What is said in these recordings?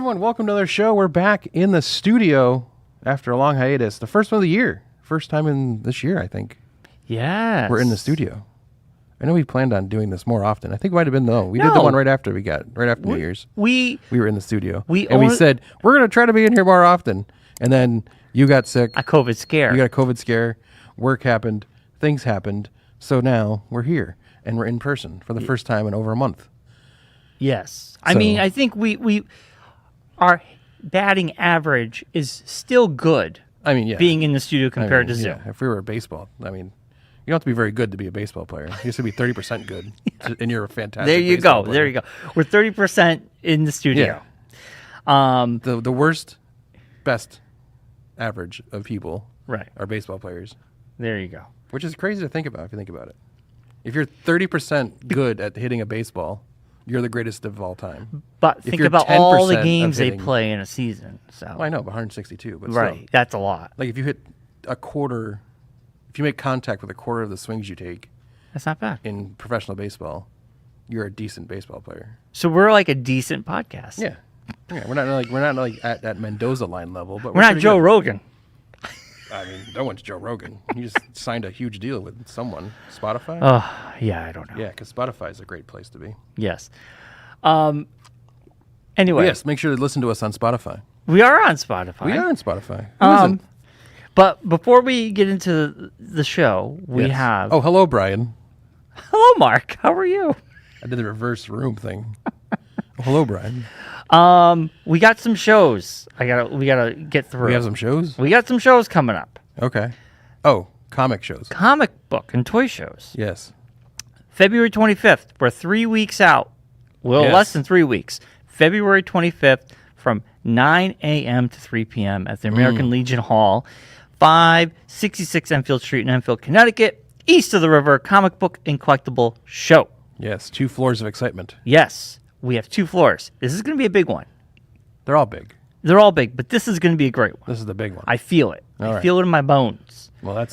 everyone. Welcome to another show. We're back in the studio after a long hiatus. The first one of the year. First time in this year, I think. Yes. We're in the studio. I know we planned on doing this more often. I think it might have been, we did the one right after New Year's. We were in the studio. We said, we're going to try to be in here more often. And then you got sick. A COVID scare. You got a COVID scare. Work happened. Things happened. So now we're here. And we're in person for the first time in over a month. Yes. I mean, I think our batting average is still good. I mean, yeah. Being in the studio compared to Zoom. Yeah. If we were a baseball, I mean, you don't have to be very good to be a baseball player. You have to be 30% good, and you're a fantastic There you baseball go. player. There you go. We're 30% in the studio. Yeah. The worst, best average of people are baseball players. There you go. Which is crazy to think about if you think about it. If you're 30% good at hitting a baseball, you're the greatest of all time. But think about all the games they play in a season. So I know, but 162. But still, that's a lot. Like if you hit a quarter, if you make contact with a quarter of the swings you take, that's not bad. In professional baseball, you're a decent baseball player. So we're like a decent podcast. Yeah, we're not like at Mendoza line level, but we're not Joe Rogan. I mean, no one's Joe Rogan. You just signed a huge deal with someone. Spotify? Oh, yeah, I don't know. Yeah, because Spotify is a great place to be. Yes. Anyway. Yes, make sure to listen to us on Spotify. We are on Spotify. We are on Spotify. Who isn't? But before we get into the show, we have... Oh, hello, Brian. Hello, Mark. How are you? I did the reverse room thing. Hello, Brian. We got some shows. We gotta get through. We have some shows? We got some shows coming up. Okay. Oh, comic shows. Comic book and toy shows. Yes. February 25th. We're 3 weeks out. Well, less than 3 weeks. February 25th from 9 a.m. to 3 p.m. at the American Legion Hall, 566 Enfield Street in Enfield, Connecticut, east of the river, comic book and collectible show. Yes, 2 floors of excitement. Yes, we have 2 floors. This is going to be a big one. They're all big. They're all big, but this is going to be a great one. This is the big one. I feel it. I feel it in my bones. Well,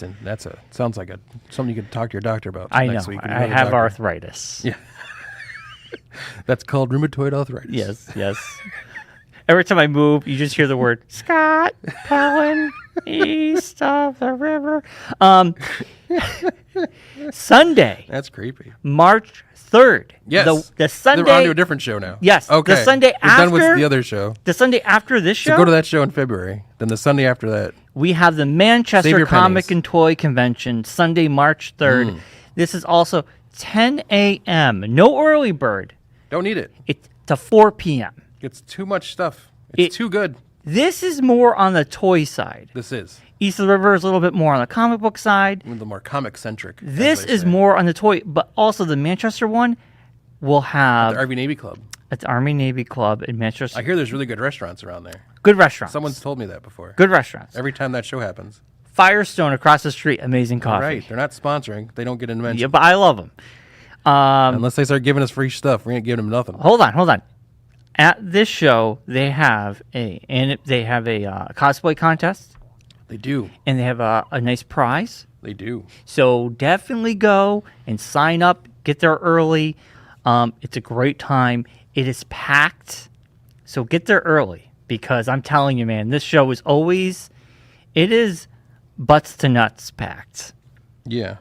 sounds like something you could talk to your doctor about next week. I have arthritis. Yeah. That's called rheumatoid arthritis. Yes. Every time I move, you just hear the word Scott Pellin, east of the river. Sunday. That's creepy. March 3rd. Yes. The Sunday. We're on to a different show now. Yes. Okay. The Sunday after. We're done with the other show. The Sunday after this show. So go to that show in February. Then the Sunday after that. We have the Manchester Comic and Toy Convention, Sunday, March 3rd. This is also 10 a.m. No early bird. Don't need it. It's to 4 p.m. It's too much stuff. It's too good. This is more on the toy side. This is. East of the River is a little bit more on the comic book side. A little more comic-centric. This is more on the toy, but also the Manchester one will have... At the Army Navy Club. At the Army Navy Club in Manchester. I hear there's really good restaurants around there. Good restaurants. Someone's told me that before. Good restaurants. Every time that show happens. Firestone across the street, amazing coffee. Right. They're not sponsoring. They don't get in mention. Yeah, but I love them. Unless they start giving us free stuff, we ain't giving them nothing. Hold on. At this show, they have a cosplay contest. They do. And they have a nice prize. They do. So definitely go and sign up. Get there early. It's a great time. It is packed. So get there early because I'm telling you, man, this show is it is butts to nuts packed. Yeah.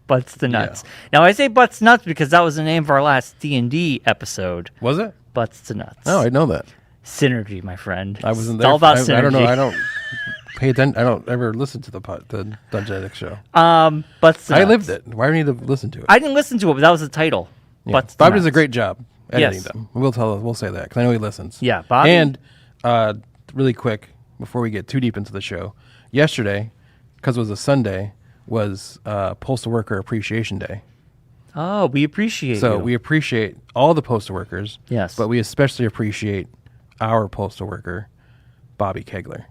Butts to nuts. Yeah. Now I say butts to nuts because that was the name of our last D&D episode. Was it? Butts to nuts. Oh, I know that. Synergy, my friend. I wasn't It's there. all about synergy. I don't know. I don't pay attention. I don't ever listen to the Dungeonic show. Butts to nuts. I lived it. Why do I need to listen to it? I didn't listen to it, but that was the title. Yeah. Butts to Bob nuts. does a great job editing Yes. them. We'll say that because I know he listens. Yeah, Bob. And really quick before we get too deep into the show, yesterday, because it was a Sunday, was Postal Worker Appreciation Day. Oh, we appreciate So you. we appreciate all the postal workers. Yes. But we especially appreciate our postal worker, Bobby Kegler.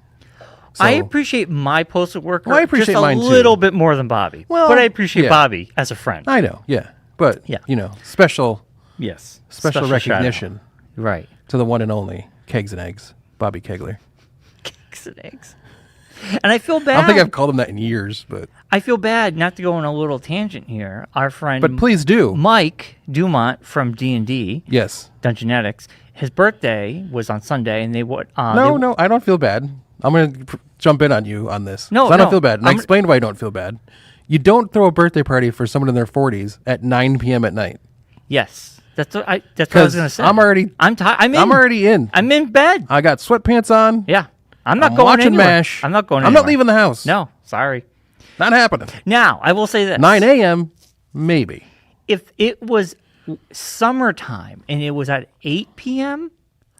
So, I appreciate my postal worker Well, I appreciate just mine, a too. little bit more than Bobby. Well, but I appreciate yeah. Bobby as a friend. I know, yeah. But, Yeah. special Yes. special recognition Right. to the one and only Kegs and Eggs, Bobby Kegler. Kegs and eggs. And I feel bad. I don't think I've called him that in years, but... I feel bad not to go on a little tangent here. Our friend... But please do. Mike Dumont from D&D. Yes. Dungeonetics. his birthday was on Sunday, and they would. No, I don't feel bad. I'm going to jump in on you on this. No, I don't feel bad. And I explained why I don't feel bad. You don't throw a birthday party for someone in their 40s at 9 p.m. at night. Yes. That's what I was going to say. I'm already in. I'm in bed. I got sweatpants on. Yeah. I'm not going watching anywhere. MASH. I'm not going I'm anywhere. not leaving the house. No, sorry. Not happening. Now, I will say this. 9 a.m., maybe. If it was summertime and it was at 8 p.m.,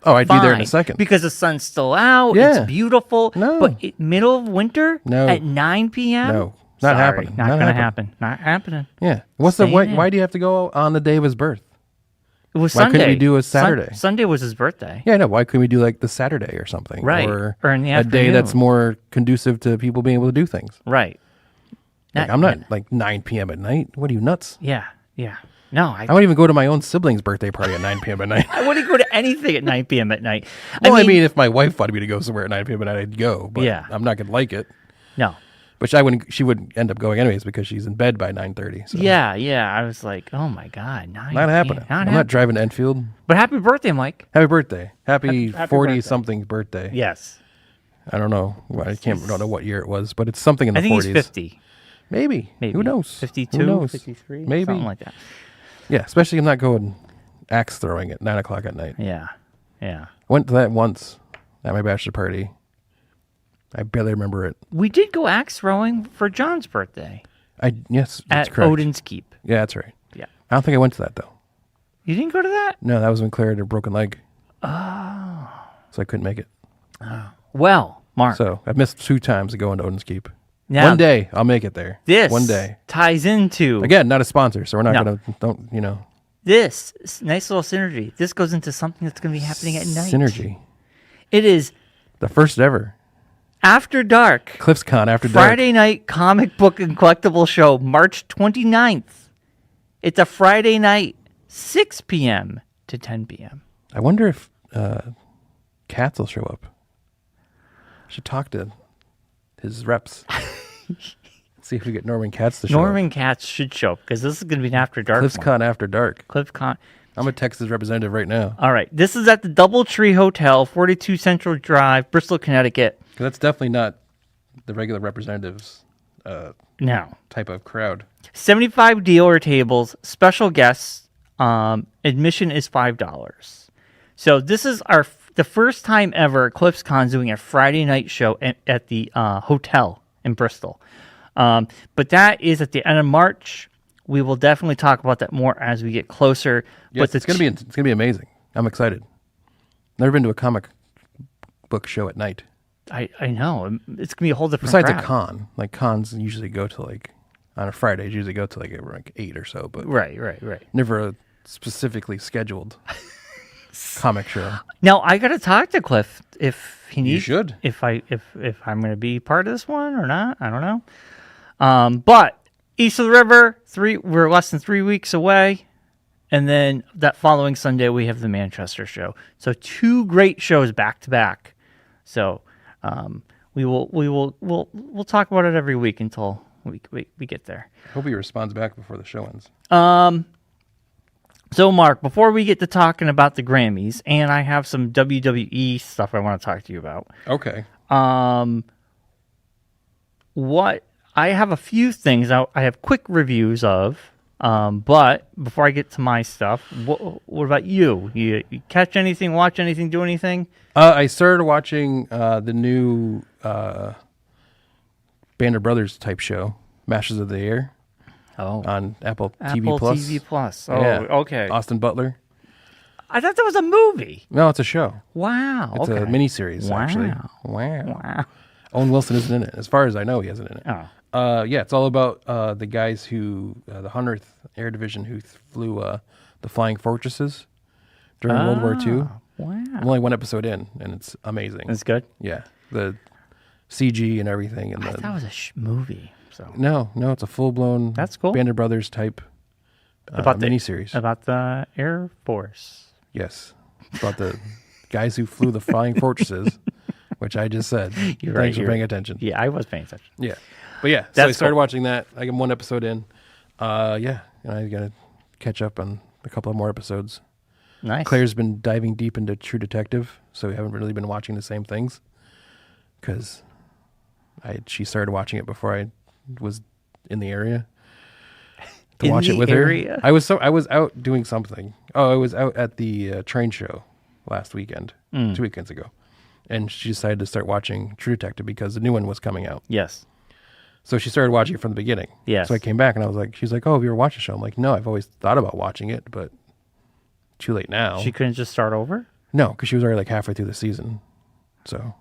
oh, I'd be there in a second. Because the sun's still out. Yeah. It's beautiful. No. But middle of winter No. at 9 p.m.? No. Not happening. Not going to happen. Not happening. Yeah. Why do you have to go on the day of his birth? It was Why Sunday. couldn't we do a Saturday? Sunday was his birthday. Yeah, no. Why couldn't we do like the Saturday or something? Right. Or in the a day that's more conducive to people being able to do things. Right. I'm not like 9 p.m. at night. What are you, nuts? Yeah. No, I wouldn't even go to my own sibling's birthday party at 9 p.m. at night. I wouldn't go to anything at 9 p.m. at night. I mean, if my wife wanted me to go somewhere at 9 p.m. at night, I'd go. But yeah. I'm not going to like it. No. But she would end up going anyways because she's in bed by 9:30. So. Yeah. I was like, oh my God. Not happening. I'm not driving to Enfield. But happy birthday, Mike. Happy birthday. Happy 40-something birthday. Yes. I don't know. I don't know what year it was, but it's something in the 40s. I think he's 50. Maybe. Who knows? 52, Who knows? 53, maybe. something like that. Yeah, especially I'm not going axe throwing at 9 o'clock at night. Yeah. Went to that once at my bachelor party. I barely remember it. We did go axe throwing for John's birthday. Yes, that's at correct. Odin's Keep. Yeah, that's right. Yeah. I don't think I went to that, though. You didn't go to that? No, that was when Claire had her broken leg. Oh. So I couldn't make it. Oh. Well, Mark. So I've missed 2 times to go into Odin's Keep. Now, one day, I'll make it there. This one day ties into... Again, not a sponsor, so we're not going to, This, nice little synergy. This goes into something that's going to be happening at night. Synergy. It is... The first ever. After Dark. CliffsCon After Dark. Friday night comic book and collectible show, March 29th. It's a Friday night, 6 p.m. to 10 p.m. I wonder if Katz will show up. I should talk to his reps. See if we get Norman Katz to show up. Norman Katz should show up because this is going to be an After Dark CliffsCon After Dark. CliffsCon. I'm going to text his representative right now. All right. This is at the Doubletree Hotel, 42 Central Drive, Bristol, Connecticut. Because that's definitely not the regular representatives No. type of crowd. 75 dealer tables, special guests. Admission is $5. So this is the first time ever CliffsCon's doing a Friday night show at the hotel in Bristol. But that is at the end of March. We will definitely talk about that more as we get closer. Yes, but it's going to be amazing. I'm excited. Never been to a comic book show at night. I know. It's going to be a whole different Besides crowd. a con. Like cons usually go to on a Friday, usually go to like 8 or so. But Right. Never a specifically scheduled comic show. Now, I got to talk to Cliff if he needs. You should. If I'm going to be part of this one or not, I don't know. But East of the River, we're less than 3 weeks away. And then that following Sunday, we have the Manchester show. So 2 great shows back to back. So we'll talk about it every week until we get there. Hope he responds back before the show ends. So Mark, before we get to talking about the Grammys, and I have some WWE stuff I want to talk to you about. Okay. What I have a few things I have quick reviews of. But before I get to my stuff, what about you? You catch anything, watch anything, do anything? I started watching the new Band of Brothers type show, Masters of the Air, on Apple TV Plus. Apple TV Plus. Oh, yeah. Okay. Austin Butler. I thought that was a movie. No, it's a show. Wow. It's a miniseries, actually. Wow. Owen Wilson isn't in it. As far as I know, he isn't in it. Oh. Yeah, it's all about the guys who, the 100th Air Division who flew the Flying Fortresses during World War II. Wow. I'm only 1 episode in, and it's amazing. It's good? Yeah. The CG and everything. And I thought it was a movie. So No, it's a full-blown That's cool. Band of Brothers type about miniseries. About the Air Force. Yes. About the guys who flew the Flying Fortresses, which I just said. You're Thanks right. for paying attention. Yeah, I was paying attention. Yeah. But yeah, so I started watching that. I got 1 episode in. Yeah, and I got to catch up on a couple of more episodes. Nice. Claire's been diving deep into True Detective, so we haven't really been watching the same things. Because she started watching it before I was in the area to watch it with her. I was out doing something. Oh, I was out at the train show last weekend, 2 weekends ago, and she decided to start watching True Detective because the new one was coming out. Yes. So she started watching it from the beginning. Yes. So I came back and I was like, she's like, oh, have you ever watched the show? I'm like, no, I've always thought about watching it, but too late now. She couldn't just start over? No, because she was already like halfway through the season. So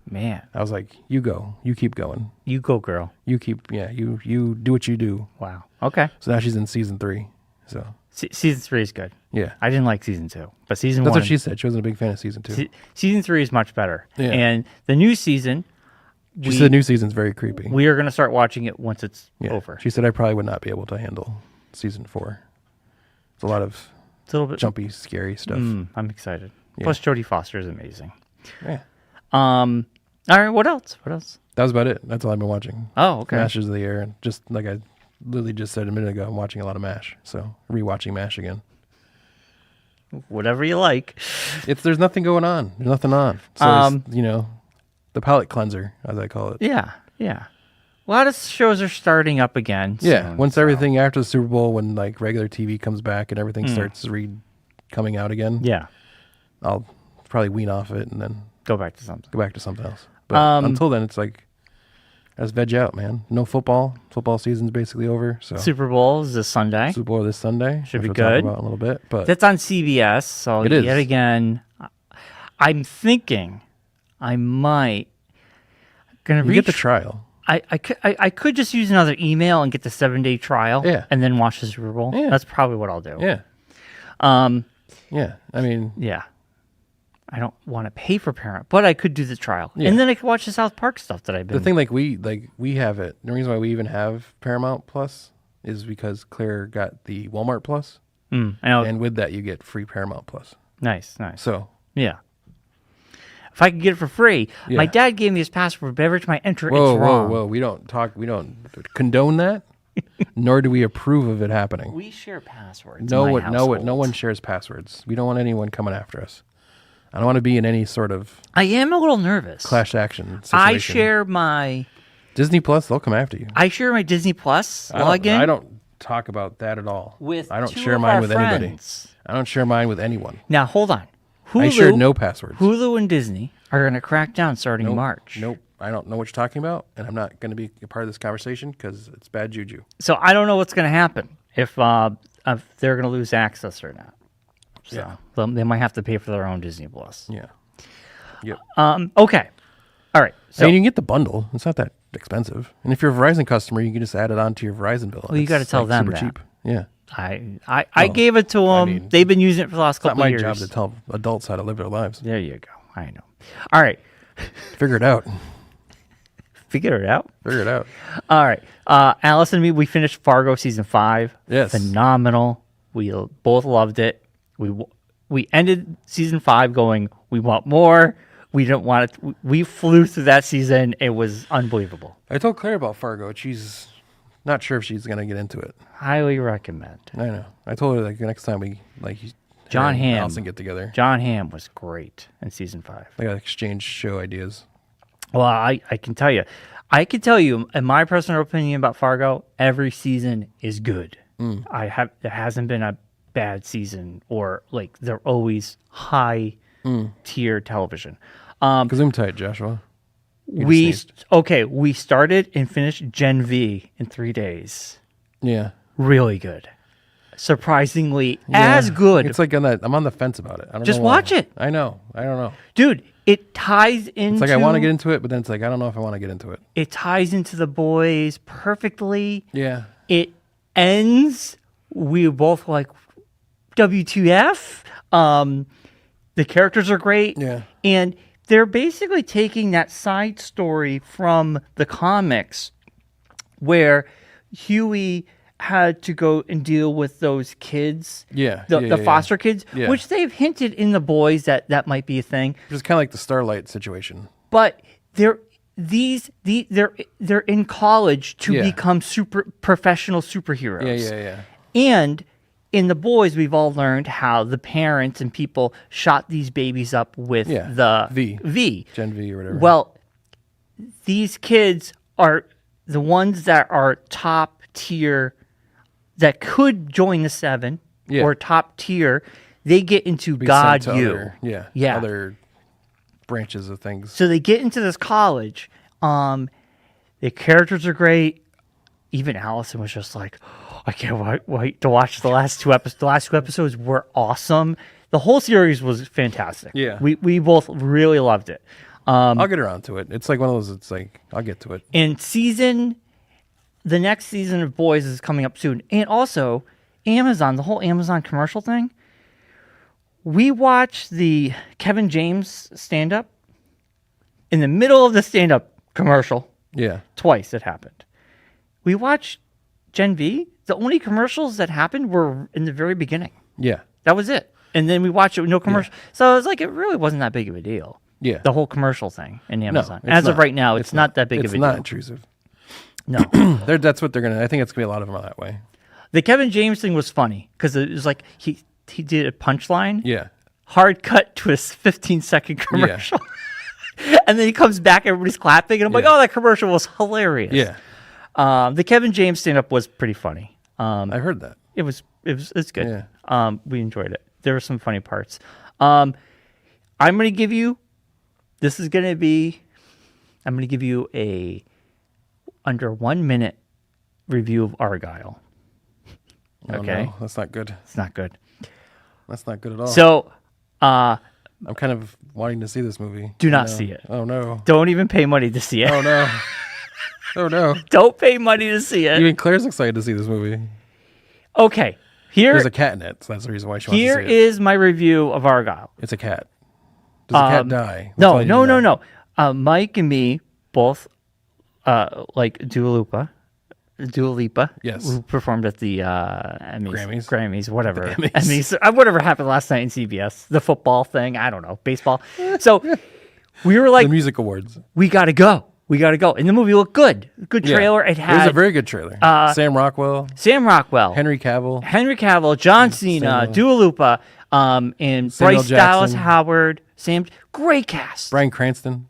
man, I was like, you go, you keep going. You go, girl. You do what you do. Wow. Okay. So now she's in season 3. So season 3 is good. Yeah. I didn't like season 2, but season That's 1. what she said. She wasn't a big fan of season 2. Season 3 is much better. Yeah. And the new season, she said the new season's very creepy. We are going to start watching it once it's over. She said I probably would not be able to handle season 4. It's a little bit jumpy, scary stuff. I'm excited. Yeah. Plus, Jodie Foster is amazing. Yeah. All right. What else? That was about it. That's all I've been watching. Oh, okay. Masters of the Air, and just like I literally just said a minute ago, I'm watching a lot of MASH. So rewatching MASH again. Whatever you like. There's nothing going on. There's nothing on. So the palate cleanser, as I call it. Yeah. A lot of shows are starting up again. Yeah. Once everything after the Super Bowl, when like regular TV comes back and everything starts coming out again. Yeah. I'll probably wean off it and then go back to something else. But until then, it's like, let's veg out, man. No football. Football season's basically over. So Super Bowl is this Sunday. Super Bowl this Sunday. Should be we'll good. Talk about in a little bit, but that's on CBS. So it is. Yet again, I'm thinking I might get the trial. I could just use another email and get the 7-day trial. Yeah. And then watch the Super Bowl. Yeah. That's probably what I'll do. Yeah. Yeah. I mean. Yeah. I don't want to pay for Paramount, but I could do the trial, and then I could watch the South Park stuff that I've been. The thing, we have it. The reason why we even have Paramount Plus is because Claire got the Walmart Plus, and with that you get free Paramount Plus. Nice. So yeah, if I could get it for free, my dad gave me his password, but every time I enter, it's wrong. Whoa! We don't condone that, nor do we approve of it happening. We share passwords. No one shares passwords. We don't want anyone coming after us. I don't want to be in any sort of. I am a little nervous. Clash action situation. I share my Disney Plus. They'll come after you. I share my Disney Plus login. I don't talk about that at all. I don't share mine with anybody. I don't share mine with anyone. Now hold on. Hulu, I shared no passwords. Hulu and Disney are going to crack down starting March. Nope. I don't know what you're talking about, and I'm not going to be a part of this conversation because it's bad juju. So I don't know what's going to happen if they're going to lose access or not. So they might have to pay for their own Disney Plus. Yeah. Yep. Okay. All right. So you can get the bundle. It's not that expensive. And if you're a Verizon customer, you can just add it on to your Verizon bill. Well, you got to tell them super that. cheap. Yeah. I gave it to them. They've been using it for the last couple of years. It's not my job to tell adults how to live their lives. There you go. I know. All right. Figure it out. Figure it out. All right. Alice and me, we finished Fargo season 5. Yes. Phenomenal. We both loved it. We ended season 5 going, we want more. We didn't want it. We flew through that season. It was unbelievable. I told Claire about Fargo. She's not sure if she's going to get into it. Highly recommend. I know. I told her the next time we John Hamm, Allison get together. John Hamm was great in season 5. They got to exchange show ideas. Well, I can tell you. In my personal opinion about Fargo, every season is good. There hasn't been a bad season, or they're always high tier television. Gesundheit, Joshua. We started and finished Gen V in 3 days. Yeah, really good. Surprisingly, as good. It's like I'm on the fence about it. I don't just know watch it. I know. I don't know, dude. It ties into. It's like I want to get into it, but then it's like I don't know if I want to get into it. It ties into The Boys perfectly. Yeah. It ends. We both like WTF. The characters are great. Yeah. And they're basically taking that side story from the comics where Huey had to go and deal with those kids. The foster kids, which they've hinted in The Boys that might be a thing. It's kind of like the Starlight situation. But they're in college to become professional superheroes. Yeah. And in The Boys, we've all learned how the parents and people shot these babies up with the V. Gen V or whatever. Well, these kids are the ones that are top tier that could join the 7 or top tier. They get into God U. Other branches of things. So they get into this college. The characters are great. Even Allison was just like, I can't wait to watch the last 2 episodes. The last 2 episodes were awesome. The whole series was fantastic. Yeah. We both really loved it. I'll get around to it. It's like one of those, it's like, I'll get to it. And the next season of Boys is coming up soon. And also, Amazon, the whole Amazon commercial thing. We watched the Kevin James stand-up. In the middle of the stand-up commercial. Yeah. Twice it happened. We watched Gen V. The only commercials that happened were in the very beginning. Yeah. That was it. And then we watched it with no commercial. Yeah. So it was like, it really wasn't that big of a deal. Yeah. The whole commercial thing in Amazon. As of right now, it's not that big of a deal. It's not intrusive. No. That's what they're going to, I think it's going to be a lot of them are that way. The Kevin James thing was funny because it was like he did a punchline. Yeah. Hard cut to a 15-second commercial. Yeah. And then he comes back, everybody's clapping. And I'm like, oh, that commercial was hilarious. Yeah. The Kevin James stand-up was pretty funny. I heard that. It's good. Yeah. We enjoyed it. There were some funny parts. I'm going to give you a under 1 minute review of Argylle. Okay. No, that's not good. It's not good. That's not good at all. So, I'm kind of wanting to see this movie. Do not see it. Oh no. Don't even pay money to see it. Oh no. Oh no. Don't pay money to see it. Even Claire's excited to see this movie. Okay. There's a cat in it, so that's the reason why she wants to see it. Here is my review of Argylle. It's a cat. Does the cat die? No. Mike and me both like Dua Lipa, yes, who performed at the Emmys, Grammys, whatever. Emmys, whatever happened last night in CBS, the football thing, I don't know, baseball. So we were like, the music awards. We got to go. And the movie looked good. Good trailer. It was a very good trailer. Sam Rockwell, Henry Cavill, John Cena, Dua Lipa, and Bryce Dallas Howard, great cast. Bryan Cranston,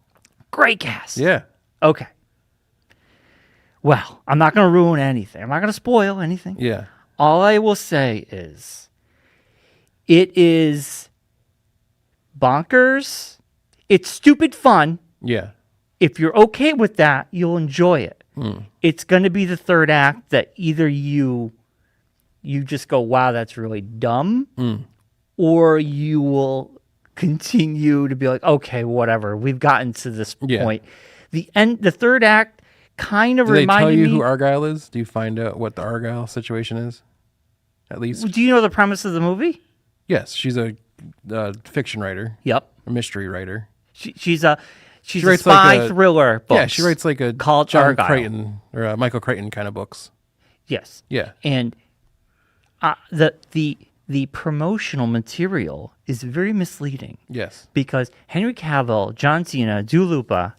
great cast. Yeah. Okay. Well, I'm not going to ruin anything. I'm not going to spoil anything. Yeah. All I will say is it is bonkers. It's stupid fun. Yeah. If you're okay with that, you'll enjoy it. It's going to be the third act that either you just go, wow, that's really dumb, or you will continue to be like, okay, whatever. We've gotten to this point. The third act kind of reminded me. Do they tell you who Argylle is? Do you find out what the Argylle situation is? At least. Do you know the premise of the movie? Yes, she's a fiction writer. Yep. A mystery writer. She's a spy thriller book. Yeah, she writes like a called John Argylle. Crichton or Michael Crichton kind of books. Yes. Yeah. And the promotional material is very misleading. Yes. Because Henry Cavill, John Cena, Dua Lipa,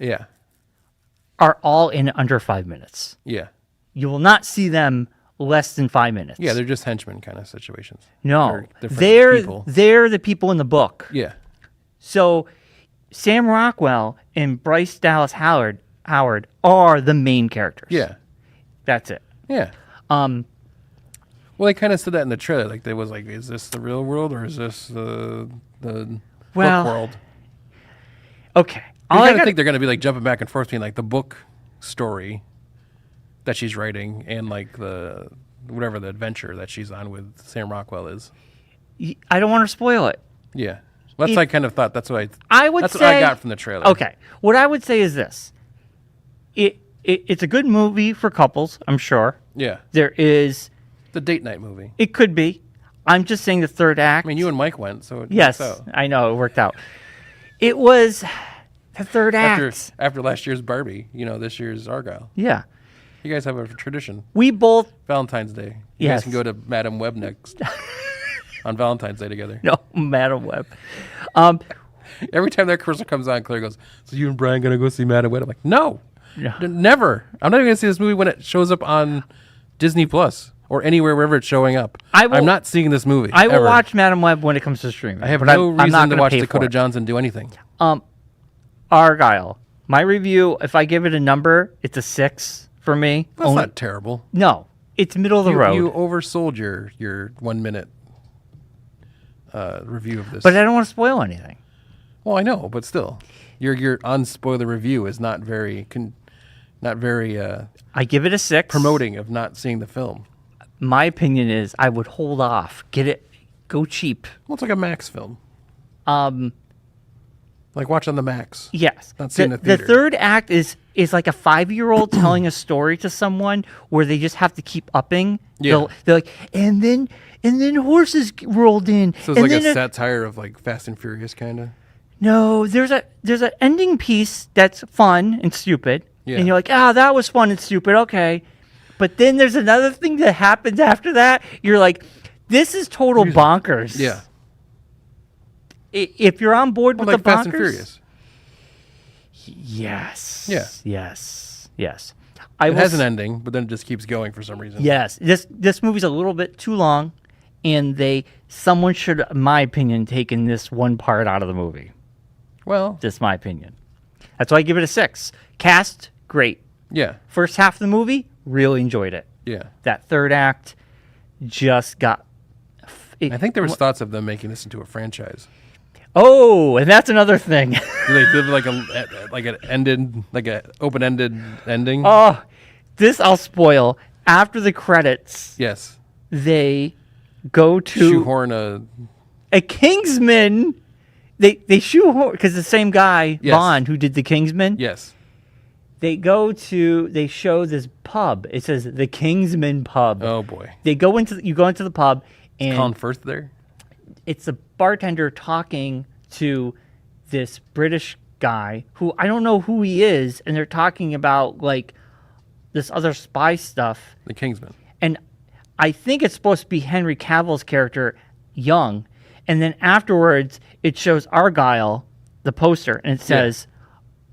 are all in under 5 minutes. Yeah. You will not see them less than 5 minutes. Yeah, they're just henchmen kind of situations. No, they're the people in the book. Yeah. So Sam Rockwell and Bryce Dallas Howard are the main characters. Yeah. That's it. Yeah. Well, they kind of said that in the trailer. Like, they was like, is this the real world or is this the book world? Okay. I think they're going to be like jumping back and forth between like the book story that she's writing and like the whatever the adventure that she's on with Sam Rockwell is. I don't want to spoil it. Yeah. That's what I kind of thought. That's what what I got from the trailer. Okay. What I would say is this. It's a good movie for couples, I'm sure. Yeah. There is... The date night movie. It could be. I'm just saying the third act. I mean, you and Mike went, so it yes, worked out. I know. It worked out. It was the third act. After last year's Barbie, this year's Argylle. Yeah. You guys have a tradition. We both... Valentine's Day. You guys can go to Madam Web next. On Valentine's Day together. No, Madam Web. Every time that commercial comes on, Claire goes, so you and Brian going to go see Madam Web? I'm like, no. Never. I'm not even going to see this movie when it shows up on Disney Plus. or anywhere wherever it's showing up. I'm not seeing this movie. I will watch Madam Web when it comes to streaming. I have no reason to watch Dakota Johnson do anything. Argylle. My review, if I give it a number, it's a 6 for me. That's not terrible. No, it's middle of the road. You oversold your 1 minute review of this. But I don't want to spoil anything. Well, I know, but still, your unspoiler review is not very I give it a 6. Promoting of not seeing the film. My opinion is I would hold off. Get it. Go cheap. Well, it's like a Max film. Like watch on the Max. Yes. Not seeing the theater. The third act is like a 5-year-old telling a story to someone where they just have to keep upping. Yeah. They're like, and then horses rolled in. So it's like a satire of like Fast and Furious kind of. No, there's an ending piece that's fun and stupid. Yeah. And you're like, that was fun and stupid. Okay. But then there's another thing that happens after that. You're like, this is total bonkers. Yeah. If you're on board with like the bonkers. Fast and Furious. Yes. Yeah. Yes. Yes. It has an ending, but then it just keeps going for some reason. Yes. This movie's a little bit too long, and someone should, in my opinion, taken this one part out of the movie. Well, just my opinion. That's why I give it a 6. Cast, great. Yeah. First half of the movie, really enjoyed it. Yeah. That third act just got... I think there was thoughts of them making this into a franchise. Oh, and that's another thing. They did like an open-ended ending. Oh, this I'll spoil. After the credits, yes, they go to shoehorn a Kingsman. They shoehorn because the same guy Bond who did the Kingsman. Yes, they show this pub. It says the Kingsman Pub. Oh boy, you go into the pub and Colin Firth there. It's a bartender talking to this British guy who I don't know who he is, and they're talking about like this other spy stuff. The Kingsman. And I think it's supposed to be Henry Cavill's character, young, and then afterwards it shows Argylle, the poster, and it says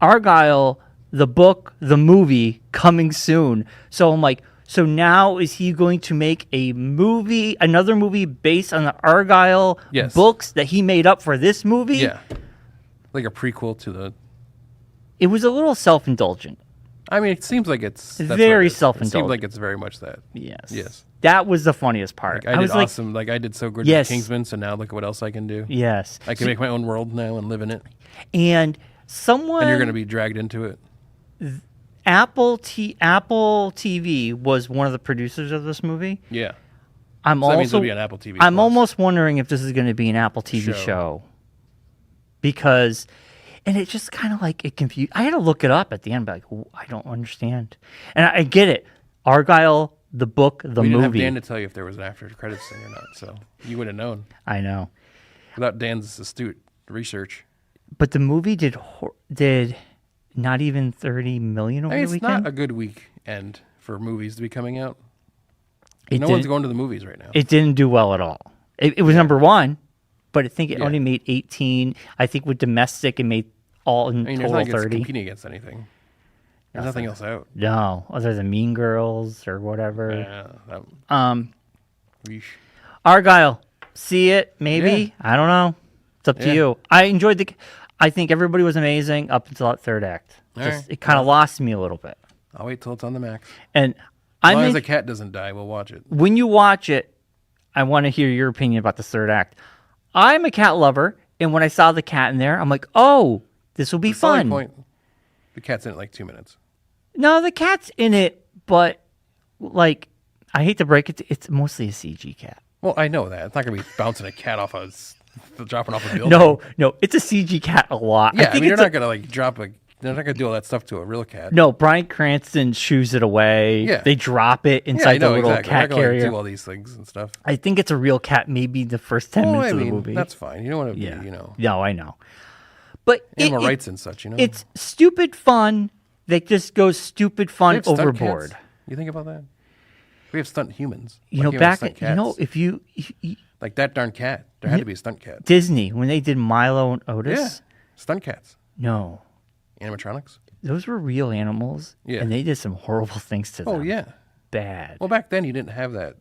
Argylle, the book, the movie coming soon. So I'm like, so now is he going to make another movie based on the Argylle books that he made up for this movie? Yeah. Like a prequel to the... It was a little self-indulgent. I mean, it seems like it's... very self-indulgent. It seems like it's very much that. Yes. Yes. That was the funniest part. I did awesome. Like, I did so good with Kingsman, so now look at what else I can do. Yes. I can make my own world now and live in it. And someone... And you're going to be dragged into it. Apple TV was one of the producers of this movie. Yeah. That means it'll be on Apple TV. I'm almost wondering if this is going to be an Apple TV show. Because, and it just kind of like, it confused. I had to look it up at the end, but like, I don't understand. And I get it. Argylle, the book, the movie. We didn't have Dan to tell you if there was an after credits thing or not, so you would have known. I know. Without Dan's astute research. But the movie did not even 30 million over the weekend. It's not a good weekend for movies to be coming out. No one's going to the movies right now. It didn't do well at all. It was number one, but I think it only made 18. I think with domestic, it made all in total 30. It's competing against anything. There's nothing else out. No, other than Mean Girls or whatever. Yeah. Argylle, see it? Maybe. I don't know. It's up to you. I enjoyed I think everybody was amazing up until that third act. It kind of lost me a little bit. I'll wait till it's on the Max. And as long as the cat doesn't die, we'll watch it. When you watch it, I want to hear your opinion about the third act. I'm a cat lover, and when I saw the cat in there, I'm like, oh, this will be fun. The cat's in it like 2 minutes. No, the cat's in it, but like, I hate to break it, it's mostly a CG cat. Well, I know that. It's not going to be bouncing a cat off dropping off a building. No, it's a CG cat a lot. Yeah, I mean, you're not going to like they're not going to do all that stuff to a real cat. No, Bryan Cranston shoos it away. Yeah. They drop it inside the little cat carrier. Do all these things and stuff. I think it's a real cat maybe the first 10 minutes of the movie. That's fine. You don't want to be, No, I know. But animal rights and such, It's stupid fun that just goes stupid fun overboard. You think about that? We have stunt humans. If you like that darn cat, there had to be a stunt cat. Disney, when they did Milo and Otis. Yeah, stunt cats. No. Animatronics? Those were real animals. Yeah. And they did some horrible things to them. Oh, yeah. Bad. Well, back then you didn't have that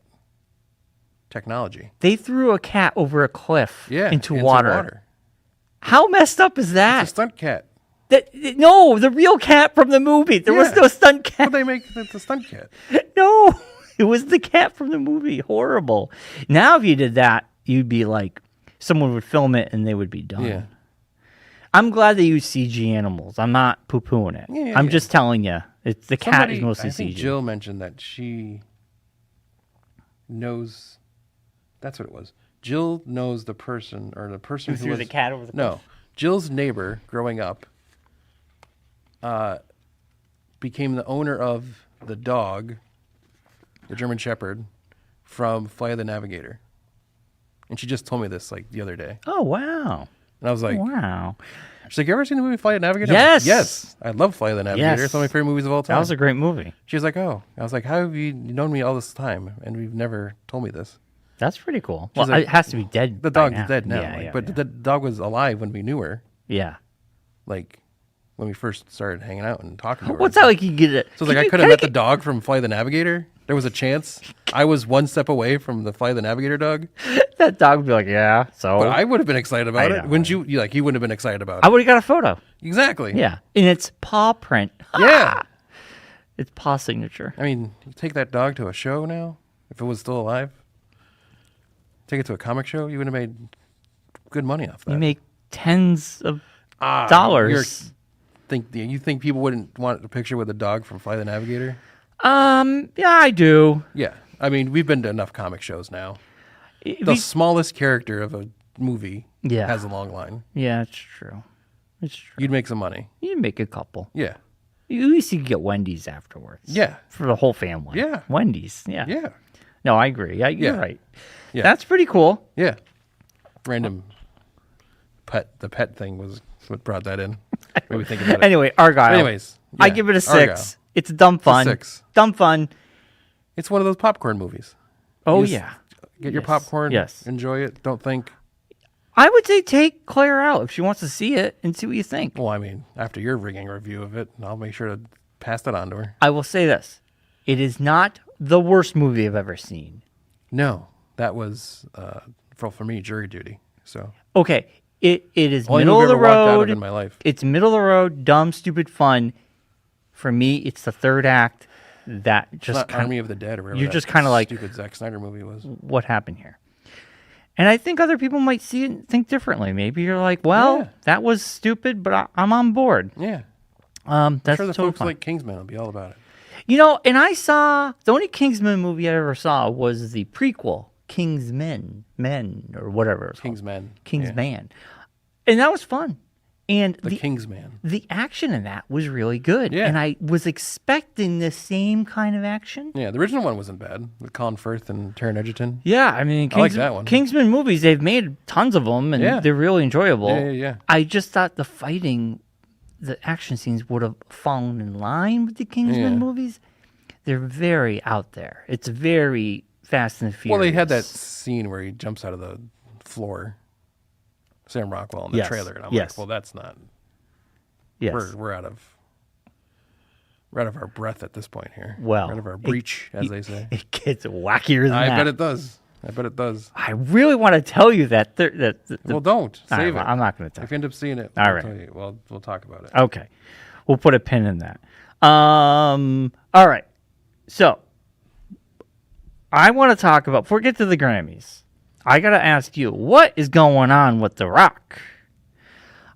technology. They threw a cat over a cliff into water. How messed up is that? It's a stunt cat. No, the real cat from the movie. There was no stunt cat. Well, they make the stunt cat. No, it was the cat from the movie. Horrible. Now, if you did that, you'd be like, someone would film it and they would be done. Yeah. I'm glad they use CG animals. I'm not poo-pooing it. Yeah, I'm just telling you, it's the cat is mostly CG. I think Jill mentioned that she knows. That's what it was. Jill knows the person who threw the cat over the cliff. No, Jill's neighbor growing up became the owner of the dog, the German Shepherd, from Flight of the Navigator. And she just told me this like the other day. Oh, wow. And I was like, wow. She's like, you ever seen the movie Flight of the Navigator? Yes. Yes. I love Flight of the Navigator. It's one of my favorite movies of all time. That was a great movie. She was like, oh. I was like, how have you known me all this time? And we've never told me this. That's pretty cool. Well, it has to be dead. The dog's dead now. But the dog was alive when we knew her. Yeah. Like, when we first started hanging out and talking to her. What's that like you get it? So I could have met the dog from Flight of the Navigator. There was a chance. I was one step away from the Flight of the Navigator dog. That dog would be like, yeah, so. But I would have been excited about it. Wouldn't you? You wouldn't have been excited about it. I would have got a photo. Exactly. Yeah. And it's paw print. Yeah. It's paw signature. I mean, you take that dog to a show now, if it was still alive. Take it to a comic show, you would have made good money off that. You make tens of dollars. You think people wouldn't want a picture with a dog from Flight of the Navigator? Yeah, I do. Yeah. I mean, we've been to enough comic shows now. The smallest character of a movie has a long line. Yeah, it's true. It's true. You'd make some money. You'd make a couple. Yeah. At least you could get Wendy's afterwards. Yeah. For the whole family. Yeah. Wendy's. Yeah. Yeah. No, I agree. You're right. Yeah. That's pretty cool. Yeah. Random the pet thing was what brought that in. Maybe think about it. Anyway, Argylle. Anyways. Yeah, I give it a 6. Argylle. It's dumb fun. It's a 6. Dumb fun. It's one of those popcorn movies. Oh, yeah. Get your popcorn. Yes. Enjoy it. Don't think. I would say take Claire out if she wants to see it and see what you think. Well, I mean, after your ringing review of it, I'll make sure to pass that on to her. I will say this. It is not the worst movie I've ever seen. No. That was, for me, jury duty. So okay. It is middle of the road. In my life. It's middle of the road, dumb, stupid fun. For me, it's the third act that just it's not Army of the Dead or whatever. You're just kind of like stupid Zack Snyder movie was. What happened here? And I think other people might see it and think differently. Maybe you're like, well, that was stupid, but I'm on board. Yeah. That's I'm sure the totally folks fun. like Kingsman will be all about it. You know, and I saw the only Kingsman movie I ever saw was the prequel, Kingsmen, or whatever. Kingsman. Kingsman. And that was fun. And the Kingsman. The action in that was really good. Yeah. And I was expecting the same kind of action. Yeah, the original one wasn't bad with Colin Firth and Taron Egerton. Yeah, I mean, I like that one. Kingsman movies, they've made tons of them, and they're really enjoyable. Yeah. I just thought the action scenes would have fallen in line with the Kingsman movies. They're very out there. It's very Fast and Furious. Well, they had that scene where he jumps out of the floor. Sam Rockwell in the trailer, and I'm like, well, that's not. Yes, we're out of our breath at this point here. Well, we're out of our breach, as they say. It gets wackier than that. I bet it does. I really want to tell you that. Well, don't save it. I'm not going to tell. If you end up seeing it, all right. Tell you. Well, we'll talk about it. Okay, we'll put a pin in that. All right. So, I want to talk about before we get to the Grammys. I gotta ask you, what is going on with The Rock?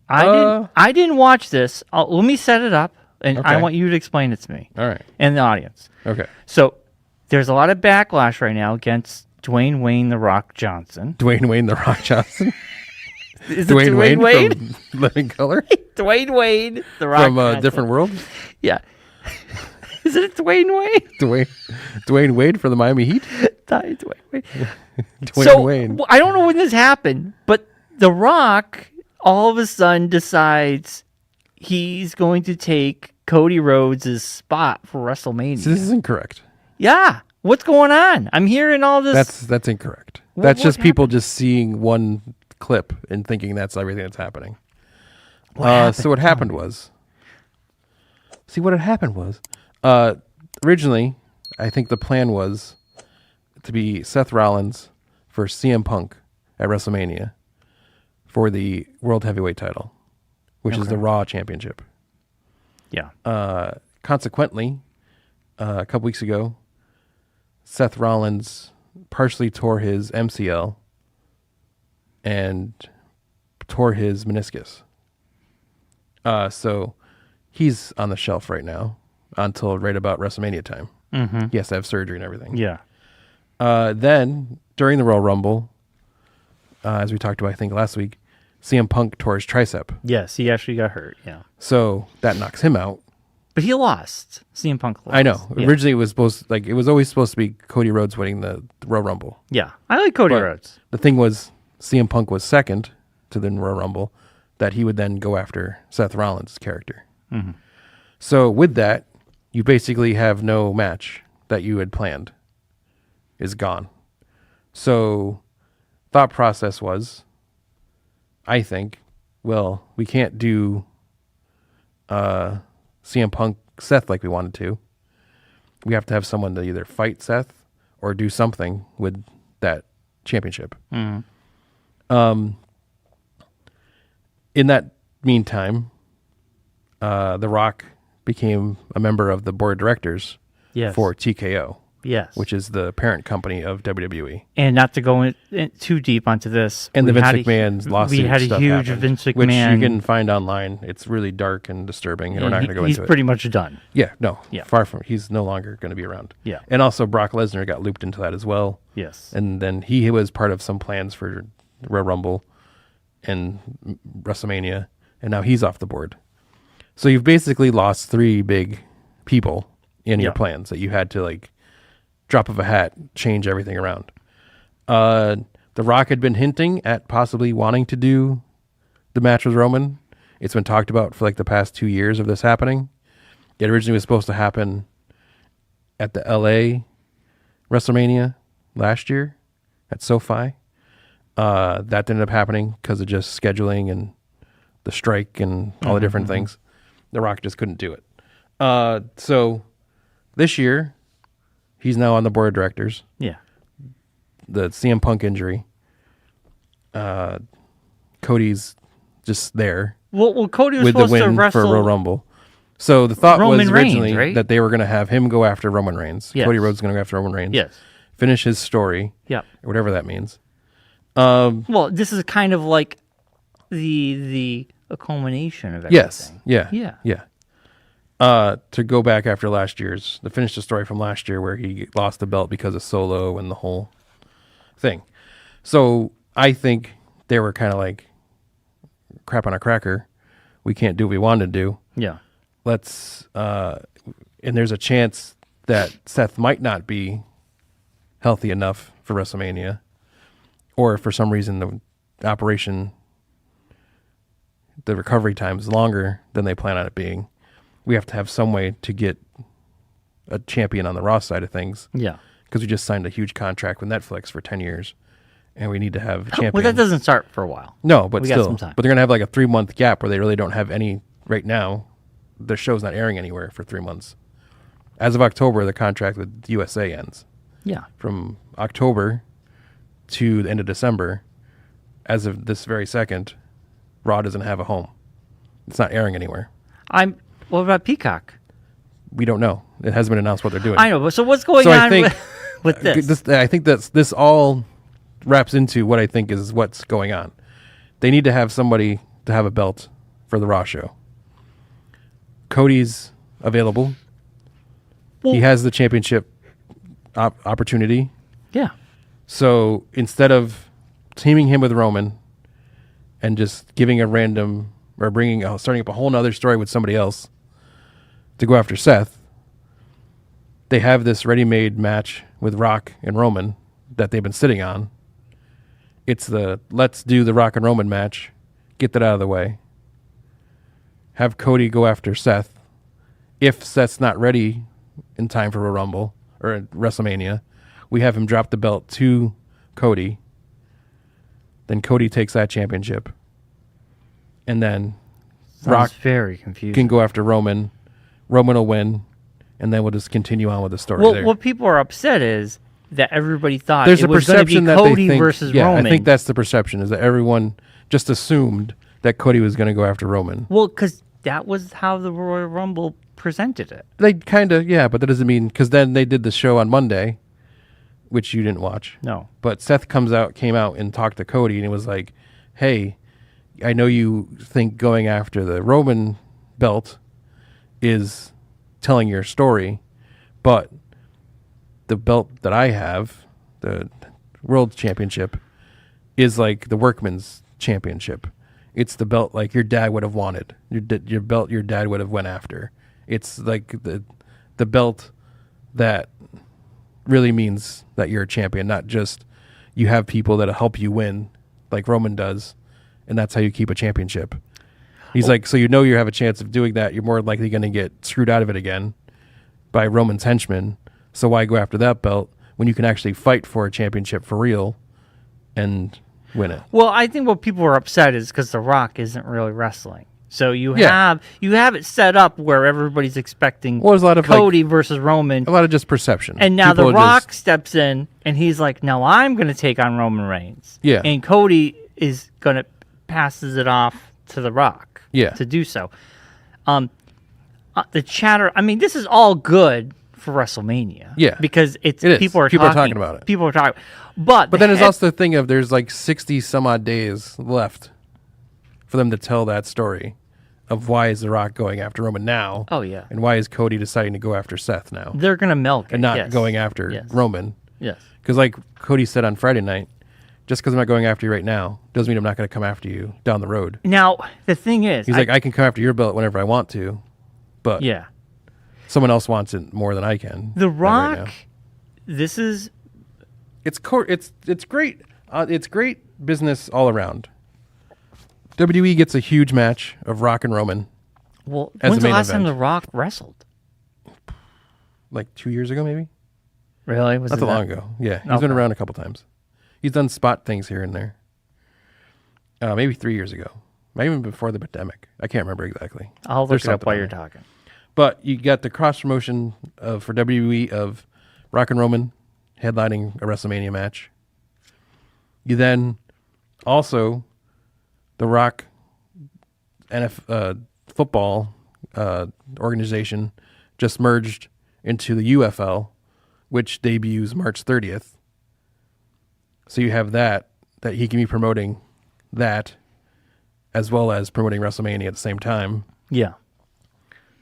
I didn't watch this. Let me set it up, and I want you to explain it to me. All right. And the audience. Okay. So there's a lot of backlash right now against Dwayne Wayne The Rock Johnson. Dwayne Wayne The Rock Johnson. Is it Dwayne Wayne from Living Color? Dwayne Wayne The Rock from Johnson. Different World. Yeah. Is it Dwayne Wayne? Dwayne Wade for the Miami Heat? Dwayne Wayne. Dwayne Wayne. I don't know when this happened, but The Rock all of a sudden decides he's going to take Cody Rhodes' spot for WrestleMania. So this is incorrect. Yeah. What's going on? I'm hearing all this. That's incorrect. That's just people just seeing one clip and thinking that's everything that's happening. So what happened was... originally, I think the plan was to be Seth Rollins for CM Punk at WrestleMania for the World Heavyweight title, which is the Raw Championship. Yeah. Consequently, a couple weeks ago, Seth Rollins partially tore his MCL and tore his meniscus. So he's on the shelf right now until right about WrestleMania time. Mm-hmm. He has to have surgery and everything. Yeah. Then, during the Royal Rumble, as we talked about, I think, last week, CM Punk tore his tricep. Yes, he actually got hurt, yeah. So that knocks him out. But he lost. CM Punk lost. I know. Yeah. Originally, it was always supposed to be Cody Rhodes winning the Royal Rumble. Yeah, I like Cody Rhodes. The thing was, CM Punk was second to the Royal Rumble, that he would then go after Seth Rollins' character. Mm-hmm. So with that, you basically have no match that you had planned is gone. So thought process was, I think, well, we can't do CM Punk Seth like we wanted to. We have to have someone to either fight Seth or do something with that championship. Mm-hmm. In that meantime, The Rock became a member of the board of directors for TKO. Yes. Which is the parent company of WWE. And not to go in too deep onto this. And the Vince McMahon's lawsuit. We had a huge Vince McMahon. Which you can find online. It's really dark and disturbing, and we're not going to go into it. He's pretty much done. Yeah, no. Yeah. Far from. He's no longer going to be around. Yeah. And also Brock Lesnar got looped into that as well. Yes. And then he was part of some plans for Royal Rumble and WrestleMania, and now he's off the board. So you've basically lost 3 big people in your plans that you had to, like, drop of a hat, change everything around. The Rock had been hinting at possibly wanting to do the match with Roman. It's been talked about for like the past 2 years of this happening. It originally was supposed to happen at the LA WrestleMania last year at SoFi. That didn't end up happening because of just scheduling and the strike and all the different things. The Rock just couldn't do it. So this year, he's now on the board of directors. Yeah. The CM Punk injury. Cody's just there. Well, Cody was with supposed the win to wrestle for Royal Rumble. So the thought Roman was originally Reigns, right? that they were going to have him go after Roman Reigns. Yes. Cody Rhodes is going to go after Roman Reigns. Yes. Finish his story. Yeah. Or whatever that means. Well, this is kind of like the culmination of everything. Yes. Yeah. Yeah. Yeah. To go back after to finish the story from last year where he lost the belt because of Solo and the whole thing. So I think they were kind of like, crap on a cracker. We can't do what we wanted to do. Yeah. Let's, and there's a chance that Seth might not be healthy enough for WrestleMania, or for some reason the recovery time is longer than they plan on it being. We have to have some way to get a champion on the Raw side of things. Yeah. Because we just signed a huge contract with Netflix for 10 years, and we need to have a champion. Well, that doesn't start for a while. No, but we still. got some time. But they're going to have like a 3-month gap where they really don't have any right now. The show's not airing anywhere for 3 months. As of October, the contract with USA ends. Yeah. From October to the end of December, as of this very second, Raw doesn't have a home. It's not airing anywhere. What about Peacock? We don't know. It hasn't been announced what they're doing. I know, but so what's going on with this? I think this all wraps into what I think is what's going on. They need to have somebody to have a belt for the Raw show. Cody's available. Well, he has the championship opportunity. Yeah. So instead of teaming him with Roman and just giving a random or starting up a whole nother story with somebody else to go after Seth, they have this ready-made match with Rock and Roman that they've been sitting on. It's let's do the Rock and Roman match, get that out of the way. Have Cody go after Seth. If Seth's not ready in time for a Rumble or WrestleMania, we have him drop the belt to Cody. Then Cody takes that championship. And then Rock very confusing. Can go after Roman. Roman will win. And then we'll just continue on with the story there. What people are upset is that everybody thought there's it a was going to be perception that Cody they think, versus yeah, Roman. I think that's the perception, is that everyone just assumed that Cody was going to go after Roman. Well, because that was how the Royal Rumble presented it. They kind of, yeah, but that doesn't mean, because then they did the show on Monday, which you didn't watch. No. But Seth came out and talked to Cody, and it was like, hey, I know you think going after the Roman belt is telling your story, but the belt that I have, the World Championship, is like the Workman's Championship. It's the belt like your dad would have wanted. Your belt your dad would have went after. It's like the belt that really means that you're a champion, not just you have people that help you win like Roman does, and that's how you keep a championship. He's like, so you have a chance of doing that. You're more likely going to get screwed out of it again by Roman's henchmen. So why go after that belt when you can actually fight for a championship for real and win it? Well, I think what people are upset is because The Rock isn't really wrestling. So you have it set up where everybody's expecting there's a lot of Cody versus Roman. A lot of just perception. And now The Rock steps in and he's like, now I'm going to take on Roman Reigns. Yeah. And Cody is going to passes it off to The Rock to do so. The chatter, I mean, this is all good for WrestleMania. Yeah. Because people are talking about it. People are talking. But then there's also the thing of there's like 60 some odd days left for them to tell that story of why is The Rock going after Roman now. Oh, yeah. And why is Cody deciding to go after Seth now? They're going to milk it. And not going after Roman. Yes. Because like Cody said on Friday night, just because I'm not going after you right now doesn't mean I'm not going to come after you down the road. Now, the thing is... He's like, I can come after your belt whenever I want to, but someone else wants it more than I can. The Rock, right, this is... It's great. It's great business all around. WWE gets a huge match of Rock and Roman. Well, when's the last time The Rock wrestled? Like 2 years ago, maybe? Really? Not that long ago. Yeah, he's been around a couple times. He's done spot things here and there. Maybe 3 years ago. Maybe even before the pandemic. I can't remember exactly. I'll look it up while you're talking. But you got the cross promotion for WWE of Rock and Roman headlining a WrestleMania match. You then also the Rock football organization just merged into the UFL, which debuts March 30th. So you have that he can be promoting that as well as promoting WrestleMania at the same time. Yeah.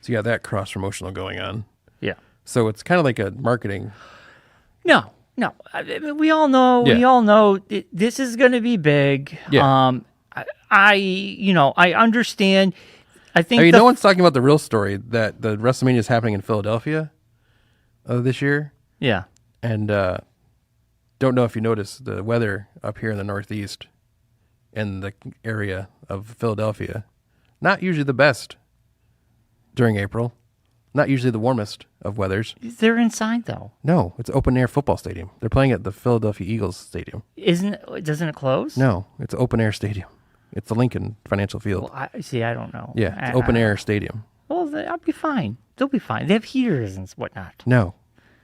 So you got that cross promotional going on. Yeah. So it's kind of like a marketing. No. I mean, we all know. Yeah. We all know this is going to be big. Yeah. I understand. I think no one's talking about the real story that the WrestleMania is happening in Philadelphia this year. Yeah. And don't know if you noticed the weather up here in the Northeast and the area of Philadelphia, not usually the best during April. Not usually the warmest of weathers. They're inside, though. No, it's open air football stadium. They're playing at the Philadelphia Eagles Stadium. Doesn't it close? No, it's open air stadium. It's the Lincoln Financial Field. Well, I don't know. Yeah, it's open air stadium. Well, I'll be fine. They'll be fine. They have heaters and whatnot. No,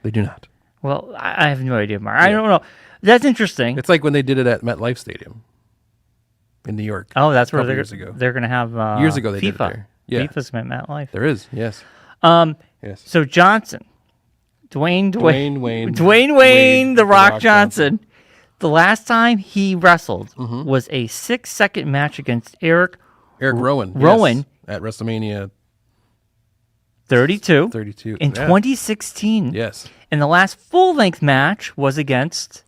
they do not. Well, I have no idea, Mark. I don't know. That's interesting. It's like when they did it at MetLife Stadium in New York. Oh, that's where years ago. They're going to have years ago they FIFA. did it there. Yeah. FIFA's at MetLife. There is, yes. Yes. So Johnson, Dwayne, The Rock Johnson. The last time he wrestled was a 6-second match against Eric Rowan. Yes, at WrestleMania 32. In 2016. 2016. Yes. And the last full-length match was against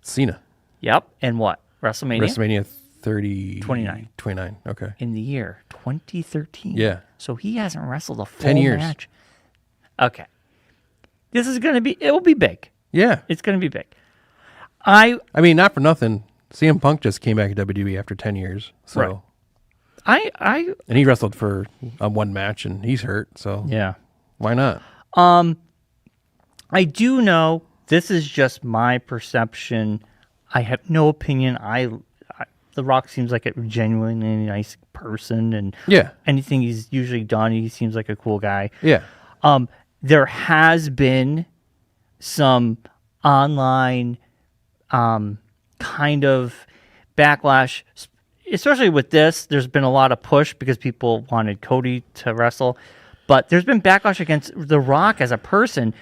Cena. Yep. And what? WrestleMania 29. Okay. In the year 2013. Yeah. So he hasn't wrestled a full 10 years. match. Okay. This is going to be, it will be big. Yeah. It's going to be big. I mean, not for nothing. CM Punk just came back to WWE after 10 years. So. Right. And he wrestled for one match and he's hurt. So. Yeah. Why not? I do know this is just my perception. I have no opinion. The Rock seems like a genuinely nice person, and anything he's usually done, he seems like a cool guy. Yeah. There has been some online kind of backlash, especially with this. There's been a lot of push because people wanted Cody to wrestle, but there's been backlash against The Rock as a person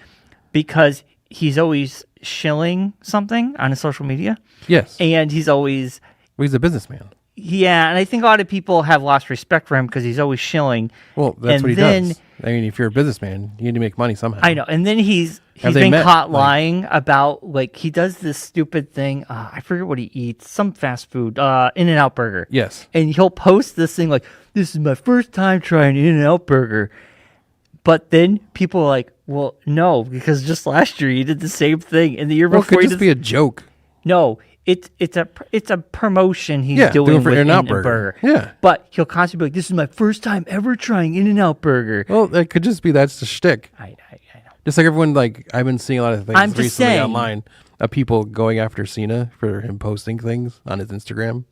because he's always shilling something on his social media. Yes. And he's always... Well, he's a businessman. Yeah, and I think a lot of people have lost respect for him because he's always shilling. Well, that's what he does. I mean, if you're a businessman, you need to make money somehow. I know. And then he's been caught lying about, like, he does this stupid thing. I forget what he eats. Some fast food. In-N-Out Burger. Yes. And he'll post this thing like, this is my first time trying In-N-Out Burger. But then people are like, well, no, because just last year you did the same thing. And the year before it could just be a joke. No. It's a promotion he's doing for with In-N-Out Burger. Yeah. But he'll constantly be like, this is my first time ever trying In-N-Out Burger. Well, it could just be that's the shtick. I know. Just like everyone, like, I've been seeing a lot of things recently saying, online of people going after Cena for him posting things on his Instagram.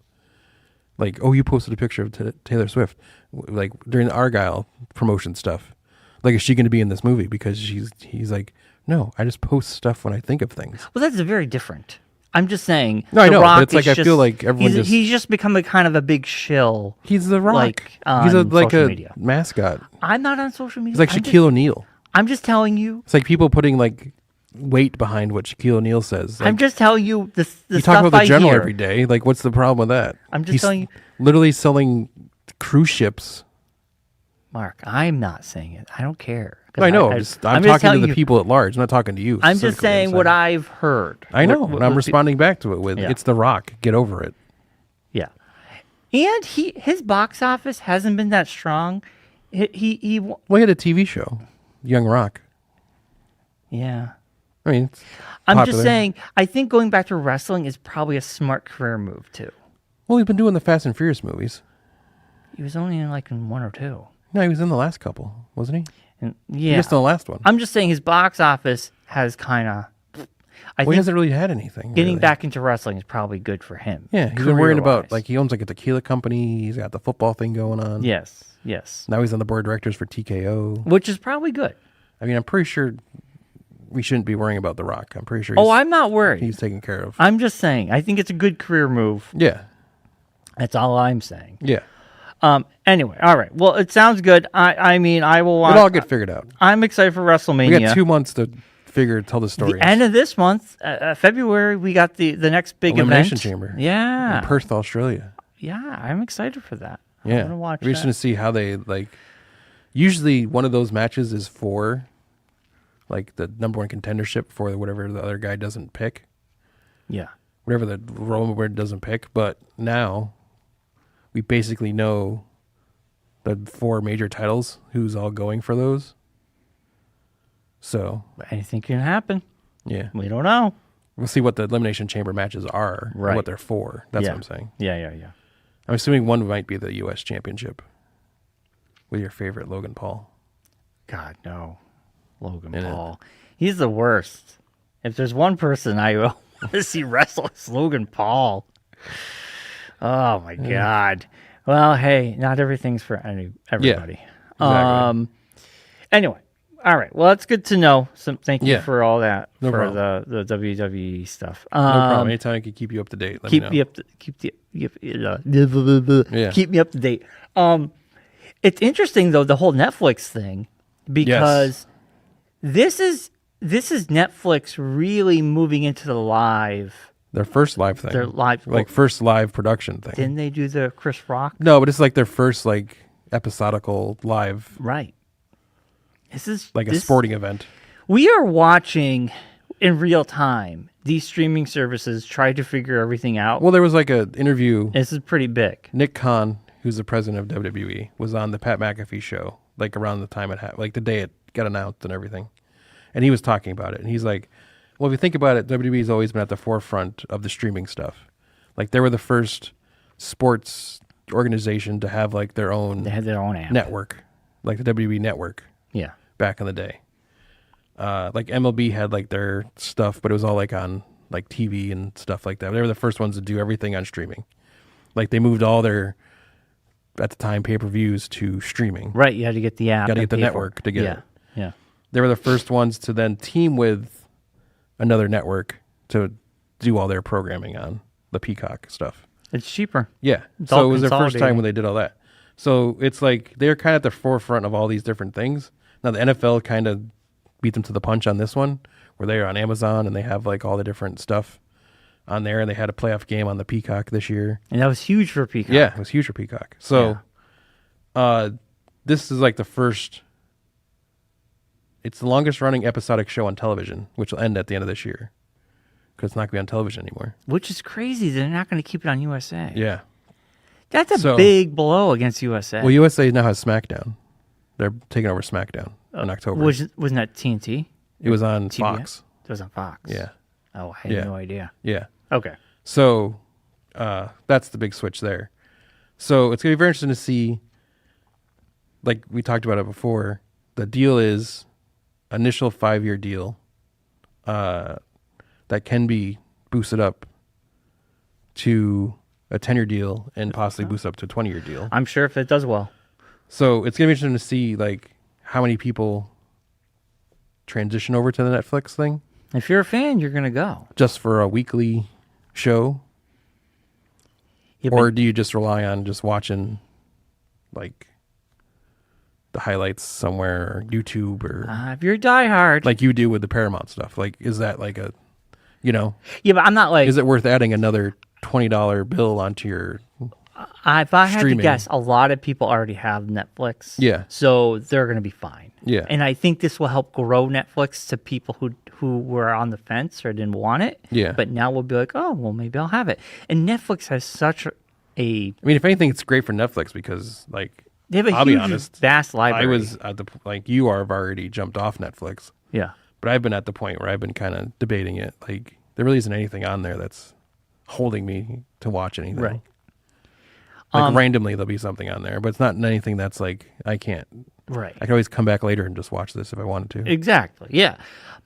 Like, oh, you posted a picture of Taylor Swift, like, during the Argylle promotion stuff. Like, is she going to be in this movie? Because he's like, no, I just post stuff when I think of things. Well, that's very different. I'm just saying. No, I know, but it's like I feel like everyone he's just become a kind of a big shill. He's The Rock. Like, he's a media. mascot. I'm not on social media. He's like Shaquille O'Neal. I'm just telling you. It's like people putting like weight behind what Shaquille O'Neal says. Like, I'm just telling you the you stuff talk about the General hear. every day. Like, what's the problem with that? I'm just telling you. Literally selling cruise ships. Mark, I'm not saying it. I don't care. I know. I'm talking to the people at large. I'm not talking to you. I'm just saying what I've heard. I know, and I'm responding back to it with, it's The Rock. Get over it. Yeah. And his box office hasn't been that strong. He had a TV show, Young Rock. Yeah. I mean, I'm just saying, I think going back to wrestling is probably a smart career move, too. Well, he's been doing the Fast and Furious movies. He was only in one or two. No, he was in the last couple, wasn't he? Yeah. Just in the last one. I'm just saying his box office has kind of... he hasn't really had anything. Getting back into wrestling is probably good for him. Yeah, he's been worrying about, like, he owns like a tequila company. He's got the football thing going on. Yes. Now he's on the board of directors for TKO. Which is probably good. I mean, I'm pretty sure we shouldn't be worrying about The Rock. I'm pretty sure I'm not worried. He's taken care of. I'm just saying, I think it's a good career move. Yeah. That's all I'm saying. Yeah. Anyway, all right. Well, it sounds good. I mean, I will watch. It'll all get figured out. I'm excited for WrestleMania. We got 2 months to tell the story. The end of this month, February, we got the next big Elimination event. Chamber. Yeah. In Perth, Australia. Yeah, I'm excited for that. Yeah. I'm gonna watch We're just going to see how they, like, usually one of those matches is for, like, the number one contendership for whatever the other guy doesn't pick. Yeah. Whatever the Roman Reigns doesn't pick. But now we basically know the 4 major titles, who's all going for those. So anything can happen. Yeah. We don't know. We'll see what the Elimination Chamber matches are, and what they're for. That's what I'm saying. Yeah. I'm assuming one might be the U.S. Championship with your favorite Logan Paul. God, no. Logan Paul. He's the worst. If there's one person I want to see wrestle, it's Logan Paul. Oh, my God. Well, hey, not everything's for everybody. Yeah, exactly. Anyway. All right. Well, that's good to know. Thank you for all that no for problem. the WWE stuff. No problem. Anytime I can keep you up to date. Keep me up to date. It's interesting though, the whole Netflix thing, because this is Netflix really moving into the live. Their first live thing. Their live, first live production thing. Didn't they do the Chris Rock? No, but it's like their first episodical live. Right. This is a sporting event. We are watching in real time these streaming services try to figure everything out. Well, there was like an interview. This is pretty big. Nick Khan, who's the president of WWE, was on the Pat McAfee show, like around the time the day it got announced and everything. And he was talking about it. And he's like, well, if you think about it, WWE's always been at the forefront of the streaming stuff. Like, they were the first sports organization to have like their own. They had their own app. Network, like the WWE network. Yeah. Back in the day. Like MLB had like their stuff, but it was all like on like TV and stuff like that. They were the first ones to do everything on streaming. Like they moved all their, at the time, pay-per-views to streaming. Right, you had to get the app. You got to get the network to get it. Yeah. They were the first ones to then team with another network to do all their programming on the Peacock stuff. It's cheaper. Yeah. So it was their first time when they did all that. So it's like they're kind of at the forefront of all these different things. Now the NFL kind of beat them to the punch on this one, where they're on Amazon and they have like all the different stuff on there, and they had a playoff game on the Peacock this year. And that was huge for Peacock. Yeah, it was huge for Peacock. So this is like the first... It's the longest running episodic show on television, which will end at the end of this year. Because it's not going to be on television anymore. Which is crazy. They're not going to keep it on USA. Yeah. That's a big blow against USA. Well, USA now has SmackDown. They're taking over SmackDown in October. Wasn't that TNT? It was on TBS? Fox. It was on Fox. Yeah. Oh, I had no idea. Yeah. Okay. So that's the big switch there. So it's going to be very interesting to see, like we talked about it before, the deal is initial 5-year deal that can be boosted up to a 10-year deal and possibly boost up to a 20-year deal. I'm sure if it does well. So it's going to be interesting to see like how many people transition over to the Netflix thing. If you're a fan, you're going to go. Just for a weekly show? Yeah, or do you just rely on just watching like the highlights somewhere or YouTube or... if you're a diehard. Like you do with the Paramount stuff. Like, is that like a, you know... Yeah, but I'm not like... Is it worth adding another $20 bill onto your if I had to guess, a lot of people already have Netflix. Yeah. So they're going to be fine. Yeah. And I think this will help grow Netflix to people who were on the fence or didn't want it. Yeah. But now we'll be like, oh, well, maybe I'll have it. And Netflix has such a... I mean, if anything, it's great for Netflix because, like... They have a I'll huge, be honest, vast library. I was at the... Like, you have already jumped off Netflix. Yeah. But I've been at the point where I've been kind of debating it. Like, there really isn't anything on there that's holding me to watch anything. Right. Like, randomly there'll be something on there, but it's not anything that's like, I can't. Right. I can always come back later and just watch this if I wanted to. Exactly, yeah.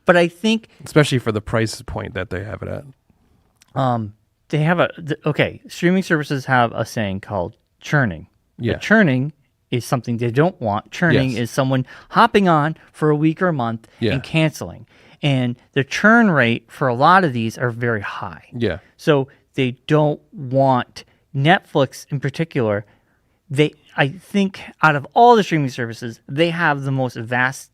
But I think... Especially for the price point that they have it at. They have streaming services have a saying called churning. Yeah. But churning is something they don't want. Churning is someone hopping on for a week or a month and canceling. And the churn rate for a lot of these are very high. Yeah. So they don't want... Netflix in particular, I think out of all the streaming services, they have the most vast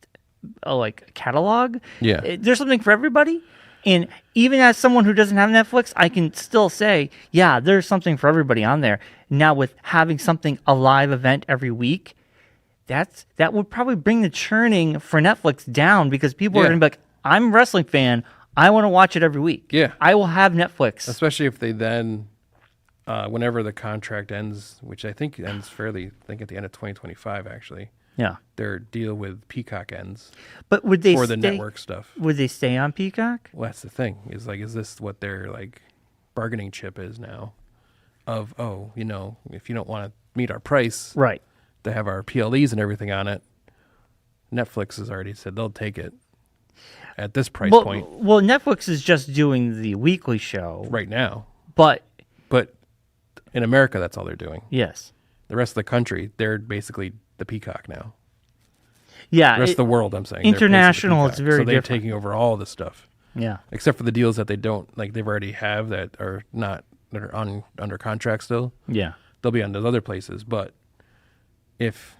catalog. Yeah. There's something for everybody. And even as someone who doesn't have Netflix, I can still say, yeah, there's something for everybody on there. Now with having a live event every week, that would probably bring the churning for Netflix down because people are going to be like, I'm a wrestling fan. I want to watch it every week. Yeah. I will have Netflix. Especially if they then... whenever the contract ends, which I think ends at the end of 2025, actually. Yeah. Their deal with Peacock ends. But would they for the network stuff? Would they stay on Peacock? Well, that's the thing. Is this what their bargaining chip is now? Of if you don't want to meet our price, right? To have our PLEs and everything on it, Netflix has already said they'll take it at this price point. Well, Netflix is just doing the weekly show right now, but. In America, that's all they're doing. Yes. The rest of the country, they're basically the Peacock now. Yeah. The rest of the world, I'm saying. International, it's very different. So they're taking over all the stuff. Yeah. Except for the deals that they don't, they've already have that are under contract still. Yeah. They'll be on those other places. But if,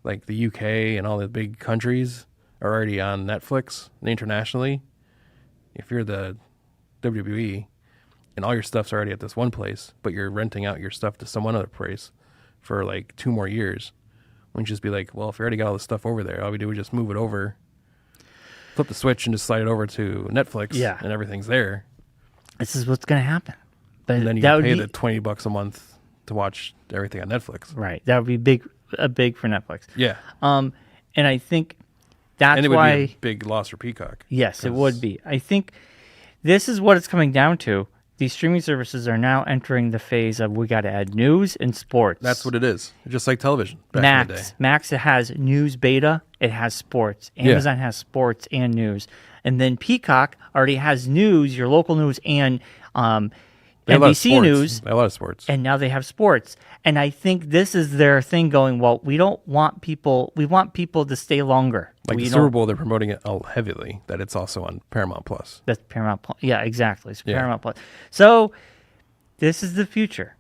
the UK and all the big countries are already on Netflix internationally, if you're the WWE... and all your stuff's already at this one place, but you're renting out your stuff to some other place for 2 more years. Wouldn't you just be like, well, if you already got all this stuff over there, all we do is just move it over, flip the switch and just slide it over to Netflix, and everything's there. This is what's going to happen. But and then you pay the $20 a month to watch everything on Netflix. Right. That would be big for Netflix. Yeah. And I think that's why... And it would be a big loss for Peacock. Yes, it would be. I think this is what it's coming down to. These streaming services are now entering the phase of we got to add news and sports. That's what it is. Just like television back in the day. Max, it has news beta. It has sports. Amazon has sports and news. And then Peacock already has news, your local news, and NBC News. A lot of sports. And now they have sports. And I think this is their thing going, well, we want people to stay longer. Like the Super Bowl, they're promoting it heavily, that it's also on Paramount Plus. That's Paramount Plus. Yeah, exactly. It's Paramount Plus. So this is the future.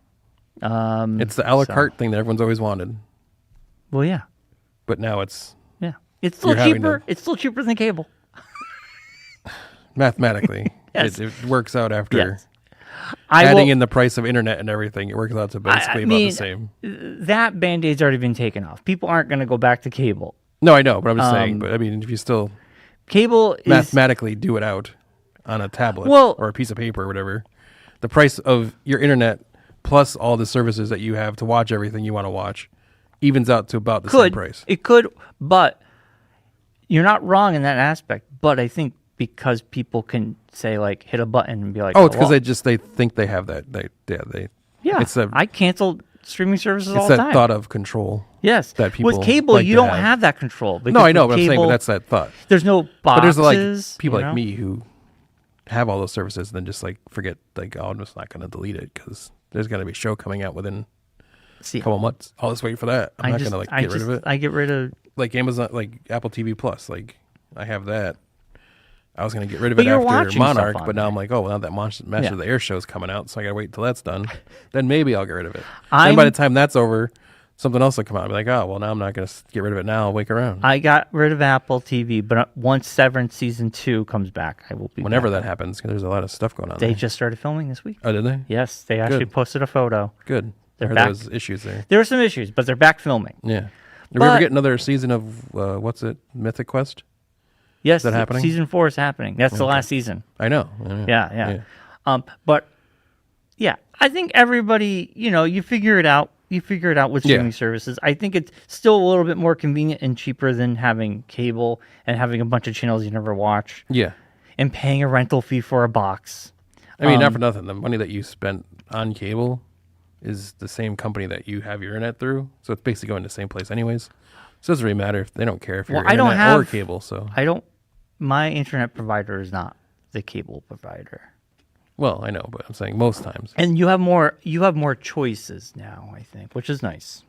It's the a la carte thing that everyone's always wanted. Well, yeah. But now it's... Yeah. It's still cheaper. It's still cheaper than cable. Mathematically. Yes. It works out after... Yes. Adding in the price of internet and everything, it works out to basically about the same. That Band-Aid's already been taken off. People aren't going to go back to cable. No, I know, but I'm just saying. But I mean, if you still mathematically do it out on a tablet or a piece of paper or whatever, the price of your internet plus all the services that you have to watch everything you want to watch evens out to about the same price. It could, but you're not wrong in that aspect. But I think because people can say, like, hit a button and be like, it's because they think they have that. I canceled streaming services all the time. It's that thought of control. Yes. That people with cable, you don't have that control. No, I know, but I'm saying, but that's that thought. There's no boxes. But there's people like me who have all those services and then just like forget, like, I'm just not going to delete it because there's going to be a show coming out within a couple months. I'll just wait for that. I'm not going to get rid of it. I get rid of like Amazon, like Apple TV Plus. Like I have that. I was going to get rid of it after Monarch, but now I'm like, now that Master of the Air show is coming out, so I got to wait till that's done. Then maybe I'll get rid of it. And by the time that's over, something else will come out. I'll be like, now I'm not going to get rid of it now. I'll wait around. I got rid of Apple TV, but once Severance Season 2 comes back, I will be Whenever that happens, because there's a lot of stuff going on They just started filming this week. Oh, did they? Yes, they actually posted a photo. Good. There were those issues there. There were some issues, but they're back filming. Yeah. Did we ever get another season of, Mythic Quest? Yes, is that happening? Season 4 is happening. That's the last season. I know. Yeah. But yeah, I think everybody, you figure it out. You figure it out with streaming services. I think it's still a little bit more convenient and cheaper than having cable and having a bunch of channels you never watch. Yeah. And paying a rental fee for a box. I mean, not for nothing. The money that you spent on cable is the same company that you have your internet through. So it's basically going to the same place anyways. So it doesn't really matter if they don't care if you're internet or cable. So my internet provider is not the cable provider. Well, I know, but I'm saying most times. And you have more choices now, I think, which is nice.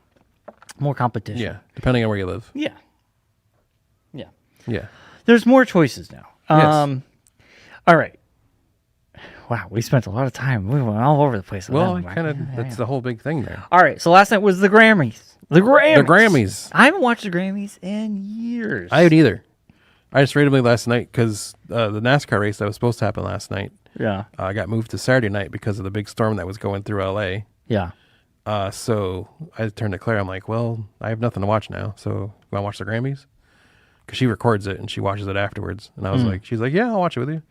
More competition. Yeah, depending on where you live. Yeah. There's more choices now. Yes. All right. Wow, we spent a lot of time. We went all over the place. Well, that's the whole big thing there. All right, so last night was the Grammys. The Grammys. I haven't watched the Grammys in years. I haven't either. I just randomly last night because the NASCAR race that was supposed to happen last night got moved to Saturday night because of the big storm that was going through L.A. Yeah. So I turned to Claire. I'm like, well, I have nothing to watch now. So you want to watch the Grammys? Because she records it and she watches it afterwards. And I was like, she's like, yeah, I'll watch it with you.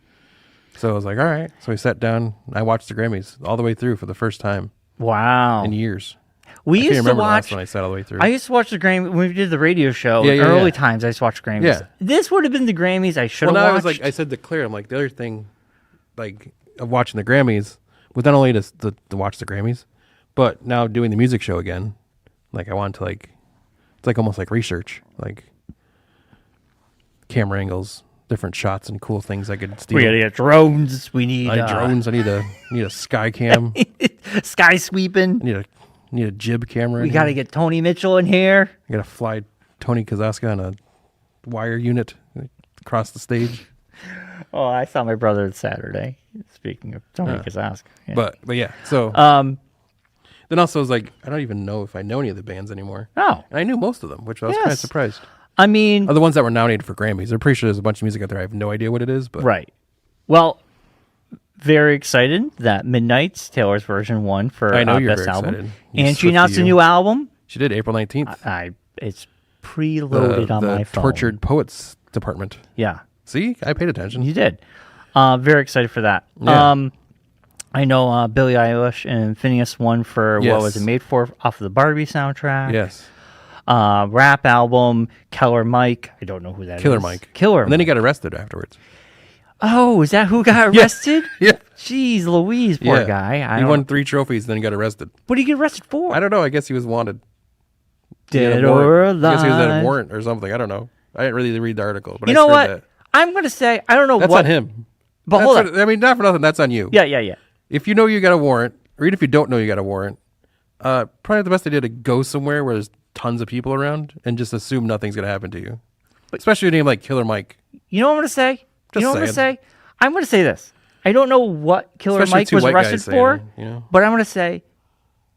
So I was like, all right. So we sat down and I watched the Grammys all the way through for the first time. Wow. In years. We used to watch. The last one I sat all the way through. I used to watch the Grammys when we did the radio show. Early times, I used to watch Grammys. Yeah. This would have been the Grammys I should have watched. Well, I was like, I said to Claire, I'm like, the other thing, like, of watching the Grammys was not only to watch the Grammys, but now doing the music show again. Like, I wanted to, like, it's like almost like research, like camera angles, different shots and cool things I could steal. We gotta get drones. We need drones. I need a sky cam. Sky sweeping. I need a jib camera. We gotta get Tony Mitchell in here. I gotta fly Tony Kazaska on a wire unit across the stage. Oh, I saw my brother Saturday. Speaking of Tony Kazaska. Yeah. But yeah, so then also I was like, I don't even know if I know any of the bands anymore. Oh. And I knew most of them, which I was kind of surprised. I mean, are the ones that were nominated for Grammys. I'm pretty sure there's a bunch of music out there. I have no idea what it is, but right. Well, very excited that Midnight's Taylor's version won for Best Album. And she announced a new album. She did, April 19th. It's preloaded on my phone. Tortured Poets Department. Yeah. See? I paid attention. You did. Very excited for that. Yeah. I know Billie Eilish and Phineas won for what was it made for off of the Barbie soundtrack. Yes. Rap album, Killer Mike. I don't know who that is. Killer Mike. And then he got arrested afterwards. Oh, is that who got arrested? Yeah. Jeez Louise, poor guy. He won 3 trophies, then he got arrested. What did he get arrested for? I don't know. I guess he was wanted. Dead or alive. I guess he was at a warrant or something. I don't know. I didn't really read the article. But you know what? I'm going to say, I don't know that's on him. But hold on. I mean, not for nothing. That's on you. Yeah. if you know you got a warrant, or even if you don't know you got a warrant, probably the best idea to go somewhere where there's tons of people around and just assume nothing's going to happen to you. Especially a name like Killer Mike. You know what I'm going to say? Just what I'm going to say? I'm going to say this. I don't know what Killer Mike was arrested for, but I'm going to say,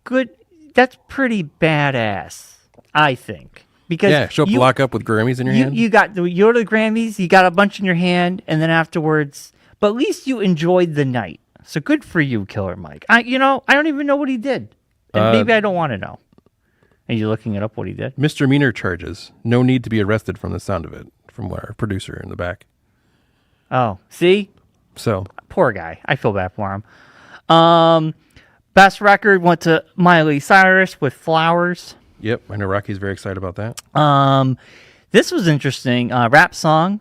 good. That's pretty badass, I think. Because show up to lock up with Grammys in your hand. You go to the Grammys, you got a bunch in your hand, and then afterwards, but at least you enjoyed the night. So good for you, Killer Mike. I don't even know what he did, and maybe I don't want to know. Are you looking it up? What he did? Misdemeanor charges. No need to be arrested from the sound of it. From our producer in the back. Oh, see. So poor guy. I feel bad for him. Best record went to Miley Cyrus with Flowers. Yep, I know Rocky's very excited about that. This was interesting. Rap song,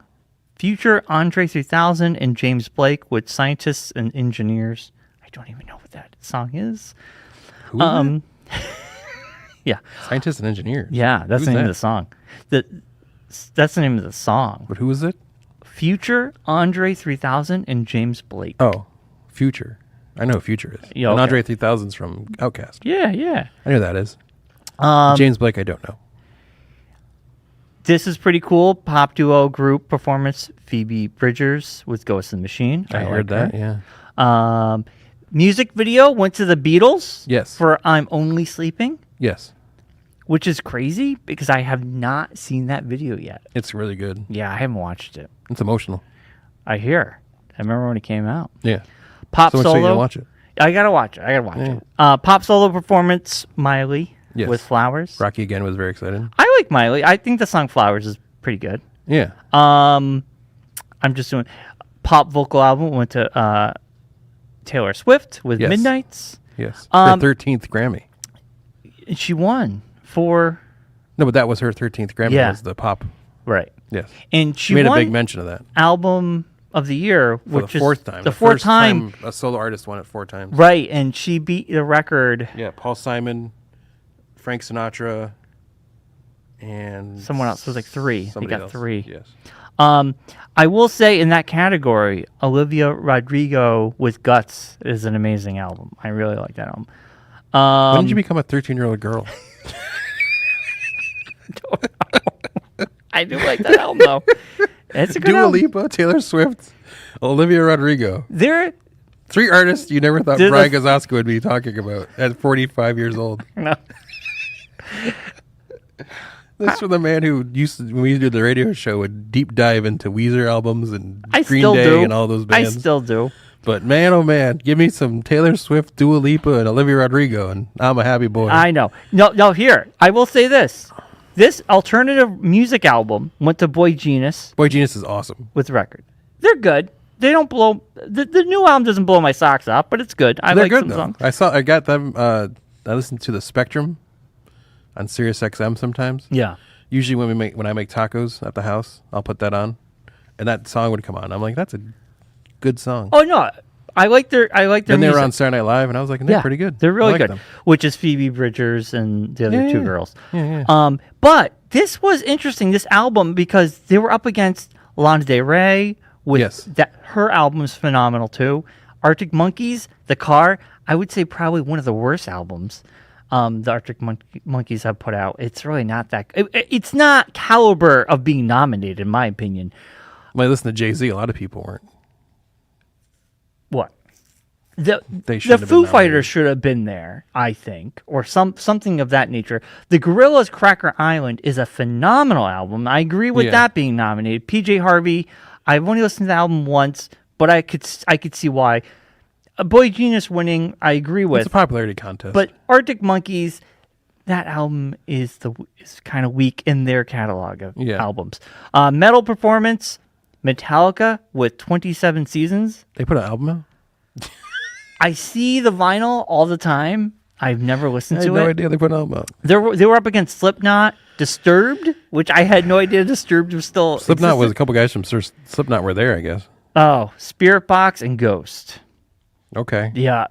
Future, Andre 3000, and James Blake with Scientists and Engineers. I don't even know what that song is. Who is it? Yeah. Scientists and Engineers. Yeah, that's the name of the song. That's the name of the song. But who is it? Future, Andre 3000, and James Blake. Oh, Future. I know who Future is. Yeah, and Andre 3000's from Outkast. Yeah. I know who that is. James Blake, I don't know. This is pretty cool. Pop duo group performance, Phoebe Bridgers with Ghost in the Machine. I heard that, yeah. Music video went to the Beatles. Yes. For I'm Only Sleeping. Yes. Which is crazy because I have not seen that video yet. It's really good. Yeah, I haven't watched it. It's emotional. I hear. I remember when it came out. Yeah. Pop so solo. You gotta watch it. I gotta watch it. Pop solo performance, Miley with Flowers. Rocky again was very excited. I like Miley. I think the song Flowers is pretty good. Yeah. I'm just doing pop vocal album went to Taylor Swift with Midnights. Yes. Her 13th Grammy. And she won for... No, but that was her 13th Grammy. Yeah. Was the pop. Right. Yes. And she made won a big mention of that. Album of the year, which is the fourth time. The fourth time a solo artist won it 4 times. Right, and she beat the record. Yeah, Paul Simon, Frank Sinatra, and someone else. So it was like 3. They got else. 3. Yes. I will say in that category, Olivia Rodrigo with Guts is an amazing album. I really like that album. When did you become a 13-year-old girl? I do like that album though. It's a good Dua album. Lipa, Taylor Swift, Olivia Rodrigo. They're 3 artists you never thought Brian Gazaska would be talking about at 45 years old. No. This was the man who used to, when we did the radio show, would deep dive into Weezer albums and Green Day and all those bands. I still do. But man, oh man, give me some Taylor Swift, Dua Lipa, and Olivia Rodrigo, and I'm a happy boy. I know. No, here. I will say this. This alternative music album went to Boy Genius. Boy Genius is awesome. With record. They're good. They don't blow... The new album doesn't blow my socks off, but it's good. I like some songs. I got them... I listened to The Spectrum on Sirius XM sometimes. Yeah. Usually when I make tacos at the house, I'll put that on, and that song would come on. I'm like, that's a good song. Oh no, I like their music. Then they were on Saturday Night Live, and I was like, they're pretty good. They're really good. Them. Which is Phoebe Bridgers and the other 2 girls. Yeah. But this was interesting, this album, because they were up against Lana Del Rey with that. Her album is phenomenal too. Arctic Monkeys, The Car. I would say probably one of the worst albums the Arctic Monkeys have put out. It's really not that... It's not caliber of being nominated, in my opinion. When I listen to Jay-Z, a lot of people weren't. What? The Foo Fighters should have been there, I think, or something of that nature. The Gorillaz' Cracker Island is a phenomenal album. I agree with that being nominated. PJ Harvey, I've only listened to the album once, but I could see why. Boy Genius winning, I agree with. It's a popularity contest. But Arctic Monkeys, that album is kind of weak in their catalog of albums. Metal performance, Metallica with 27 Seasons. They put an album out? I see the vinyl all the time. I've never listened to it. I had no idea they put an album out. They were up against Slipknot, Disturbed, which I had no idea Disturbed was still Slipknot was a couple guys from Slipknot were there, I guess. Oh, Spirit Box and Ghost. Okay. Yeah.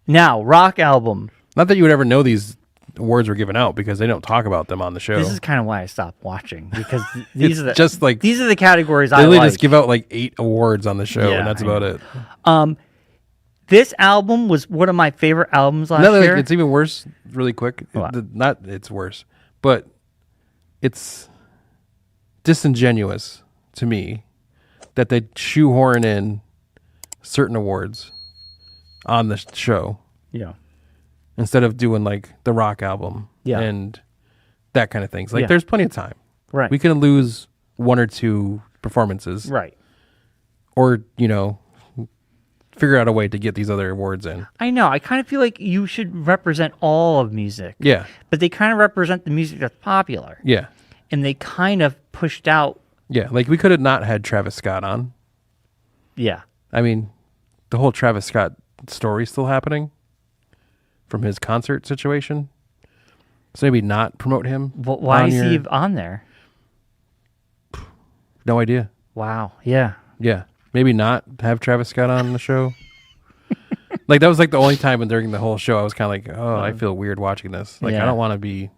Now, rock album. Not that you would ever know these awards were given out because they don't talk about them on the show. This is kind of why I stopped watching because these are the categories I like. They just give out like 8 awards on the show and that's about it. This album was one of my favorite albums last year. It's even worse, really quick. It's worse, but it's disingenuous to me that they shoehorn in certain awards on the show. Yeah. Instead of doing like the rock album and that kind of things. Like there's plenty of time. Right. We can lose one or two performances. Right. Or, figure out a way to get these other awards in. I know. I kind of feel like you should represent all of music. Yeah. But they kind of represent the music that's popular. Yeah. And they kind of pushed out. Yeah. Like we could have not had Travis Scott on. Yeah. I mean, the whole Travis Scott story still happening from his concert situation. So maybe not promote him. Well, why is he on there? No idea. Wow. Yeah. Yeah. Maybe not have Travis Scott on the show. Like that was like the only time during the whole show I was kind of like, oh, I feel weird watching this. Like I don't want to be.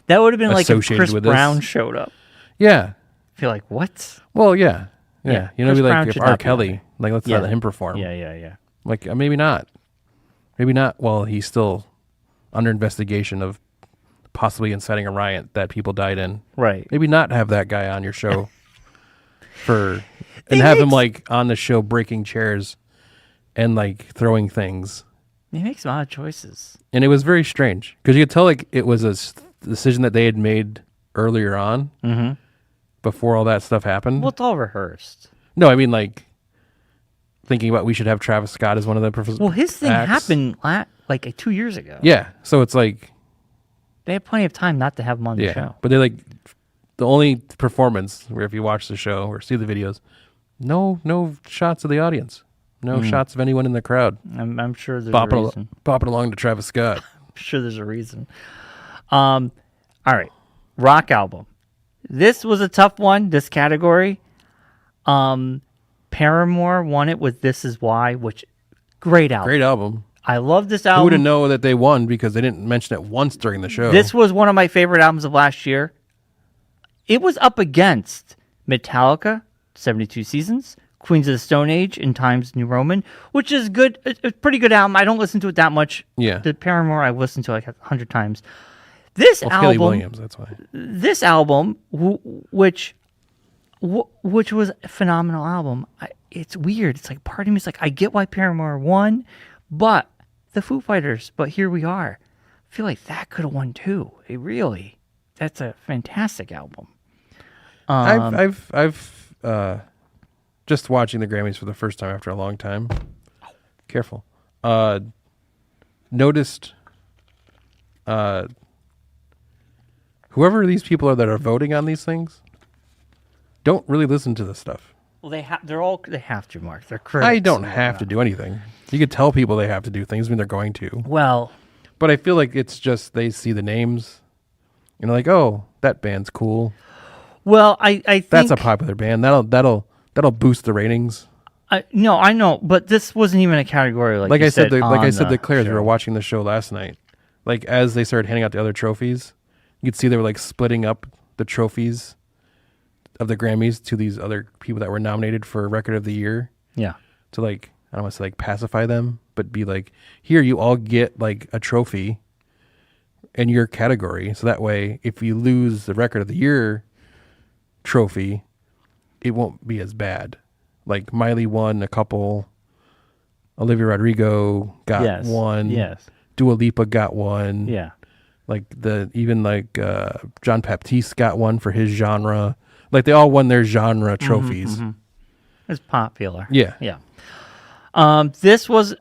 That would have been like if Chris with Brown showed up. Yeah. I feel like what? Well, yeah. Be like if R. Kelly, like let's let him perform. Yeah. Like maybe not. Maybe not. Well, he's still under investigation of possibly inciting a riot that people died in. Right. Maybe not have that guy on your show and have him like on the show breaking chairs and like throwing things. He makes a lot of choices. And it was very strange because you could tell like it was a decision that they had made earlier on before all that stuff happened. Well, it's all rehearsed. No, I mean like thinking about we should have Travis Scott as one of the Well, his thing happened like 2 years ago. Yeah. So it's like they had plenty of time not to have him on the show. But they like the only performance where if you watch the show or see the videos, no shots of the audience. No shots of anyone in the crowd. I'm sure there's a reason. Bopping along to Travis Scott. I'm sure there's a reason. All right. Rock album. This was a tough one, this category. Paramore won it with This Is Why, which great album. Great album. I love this album. Who wouldn't know that they won because they didn't mention it once during the show. This was one of my favorite albums of last year. It was up against Metallica, 72 Seasons, Queens of the Stone Age, and Times New Roman, which is good. It's a pretty good album. I don't listen to it that much. Yeah. The Paramore I've listened to like 100 times. This album, Kelly Williams, that's why. This album, which was a phenomenal album. It's weird. It's like part of me is like I get why Paramore won, but the Foo Fighters. But here we are. I feel like that could have won too. That's a fantastic album. I've just watching the Grammys for the first time after a long time. Careful. Noticed whoever these people are that are voting on these things don't really listen to this stuff. Well, they have to, Mark. They're critics. I don't have to do anything. You could tell people they have to do things when they're going to. Well, but I feel like it's just they see the names and they're like, oh, that band's cool. Well, I think that's a popular band. That'll boost the ratings. No, I know, but this wasn't even a category like I said. I said to Claire, as we were watching the show last night. Like as they started handing out the other trophies, you could see they were like splitting up the trophies of the Grammys to these other people that were nominated for Record of the Year. Yeah. To like, I don't want to say like pacify them, but be like, here, you all get like a trophy in your category. So that way, if you lose the Record of the Year trophy, it won't be as bad. Like Miley won a couple. Olivia Rodrigo got one. Yes. Dua Lipa got one. Yeah. Like John Baptiste got one for his genre. Like they all won their genre trophies. Mm-hmm. It's popular. Yeah. Yeah. This was,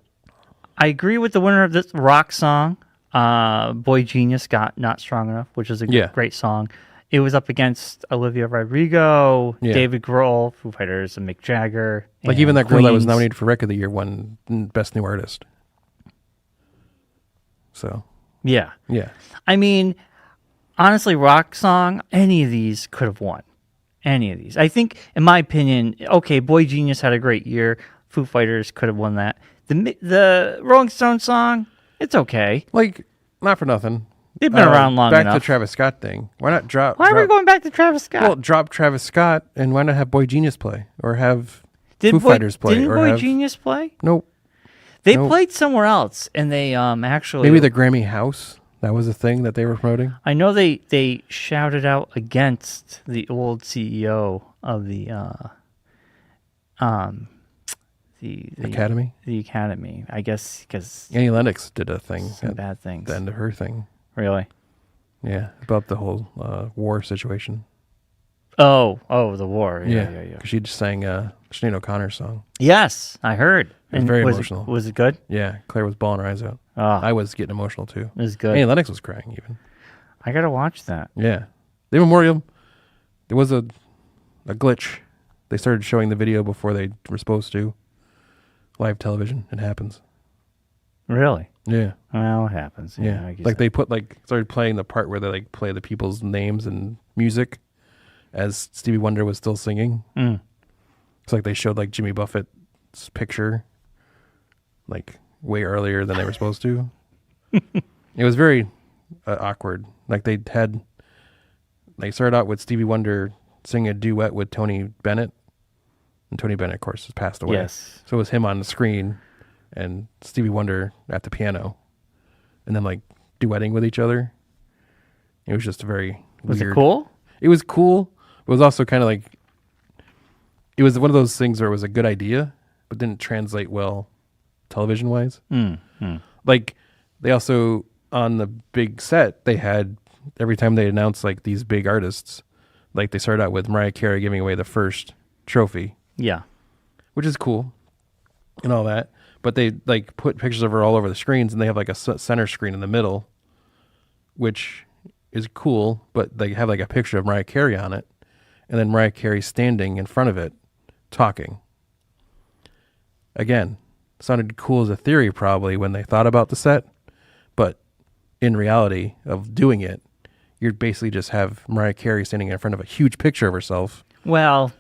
I agree with the winner of this rock song. Boy Genius got Not Strong Enough, which is a great song. It was up against Olivia Rodrigo, David Grohl, Foo Fighters, and Mick Jagger. Like even that girl that was nominated for Record of the Year won Best New Artist. So. Yeah. Yeah. I mean, honestly, rock song, any of these could have won. Any of these. I think, in my opinion, okay, Boy Genius had a great year. Foo Fighters could have won that. The Rolling Stones song, it's okay. Like, not for nothing. They've been around long enough. Back to Travis Scott thing. Why not drop... Why are we going back to Travis Scott? Well, drop Travis Scott, and why not have Boy Genius play? Or have Foo Fighters play? Didn't Boy Genius play? Nope. They played somewhere else, and they actually maybe the Grammy House. That was a thing that they were promoting. I know they shouted out against the old CEO of the Academy. The Academy, I guess, because Annie Lennox did a thing. Some bad things. The end of her thing. Really? Yeah, about the whole war situation. Oh, the war. Yeah. Because she just sang Sinead O'Connor's song. Yes, I heard. It was very emotional. Was it good? Yeah, Claire was bawling her eyes out. Oh, I was getting emotional too. It was good. Annie Lennox was crying even. I gotta watch that. Yeah, the memorial. There was a glitch. They started showing the video before they were supposed to. Live television. It happens. Really? Yeah. Well, it happens. Yeah. Like they started playing the part where they play the people's names and music as Stevie Wonder was still singing. It's like they showed like Jimmy Buffett's picture like way earlier than they were supposed to. It was very awkward. Like they started out with Stevie Wonder singing a duet with Tony Bennett. And Tony Bennett, of course, has passed away. Yes. So it was him on the screen and Stevie Wonder at the piano. And then like duetting with each other. It was just very weird. Was it cool? It was cool. It was also kind of like, it was one of those things where it was a good idea, but didn't translate well television-wise. Like, they also, on the big set, they had, every time they announced like these big artists, like they started out with Mariah Carey giving away the first trophy. Yeah. Which is cool and all that. But they like put pictures of her all over the screens, and they have like a center screen in the middle, which is cool, but they have like a picture of Mariah Carey on it, and then Mariah Carey standing in front of it talking. Again, sounded cool as a theory probably when they thought about the set, but in reality of doing it, you basically just have Mariah Carey standing in front of a huge picture of herself. Well,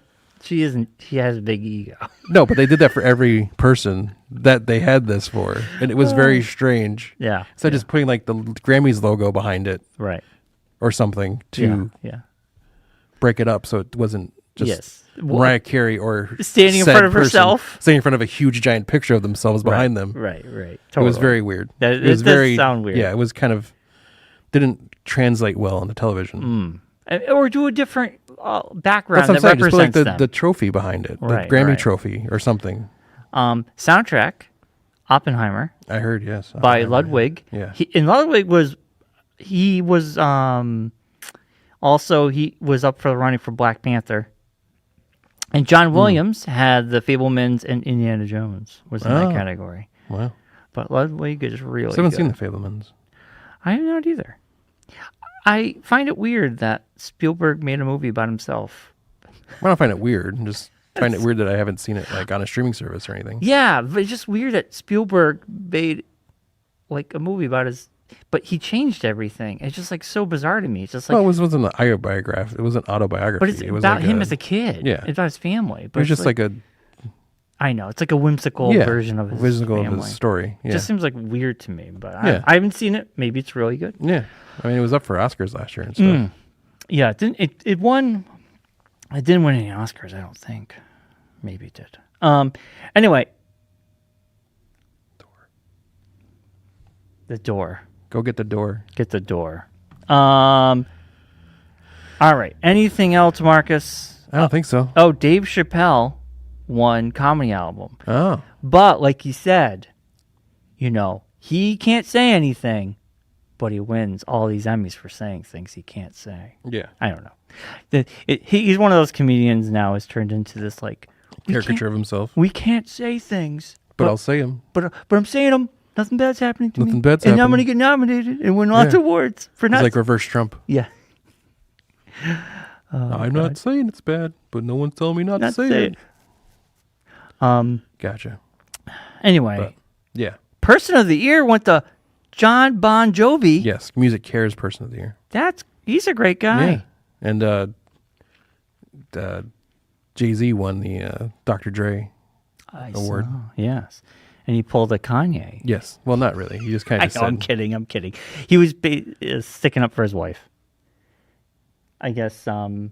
she isn't. She has a big ego. No, but they did that for every person that they had this for, and it was very strange. Yeah. So just putting like the Grammys logo behind it, right, or something to break it up, so it wasn't just Mariah Carey or standing in front of herself, standing in front of a huge giant picture of themselves behind them. Right. Totally. It was very weird. It was very sound weird. Yeah, it was kind of didn't translate well on the television. Or do a different background that represents just put like them. the trophy behind it, the Grammy trophy or something. Soundtrack, Oppenheimer. I heard, yes. By Ludwig. Yeah. And Ludwig was also he was up for the running for Black Panther. And John Williams had The Fabelmans and Indiana Jones was in that category. Wow. But Ludwig is really I haven't good. seen The Fabelmans. I have not either. I find it weird that Spielberg made a movie about himself. I don't find it weird. I just find it weird that I haven't seen it like on a streaming service or anything. Yeah, but it's just weird that Spielberg made like a movie about his, but he changed everything. It's just like so bizarre to me. It's just like, well, it wasn't an autobiography. It was an autobiography. But it's it was about like him as a kid. Yeah, it's about his family. But it was just like a. I know it's like a whimsical version of his family. Of his story. Yeah. It just seems like weird to me, but I haven't seen it. Maybe it's really good. Yeah, I mean, it was up for Oscars last year and stuff. Yeah, it didn't. It won. It didn't win any Oscars, I don't think. Maybe it did. Anyway, the door. Go get the door. Get the door. All right. Anything else, Marcus? I don't think so. Oh, Dave Chappelle won comedy album. Oh. But like he said, he can't say anything, but he wins all these Emmys for saying things he can't say. Yeah. I don't know. He's one of those comedians now has turned into this like caricature of himself. We can't say things. But I'll say them. But I'm saying them. Nothing bad's happening to me. Nothing bad's happening. happening. And I'm going to get nominated and win lots of awards for nothing. It's like reverse Trump. Yeah. I'm not saying it's bad, but no one's telling me not to say it. Gotcha. Anyway. Yeah. Person of the Year went to John Bon Jovi. Yes. Music Cares Person of the Year. He's a great guy. Yeah. And Jay-Z won the Dr. Dre award. Yes. And he pulled a Kanye. Yes. Well, not really. He just kind of said. I'm kidding. He was sticking up for his wife. I guess Beyonce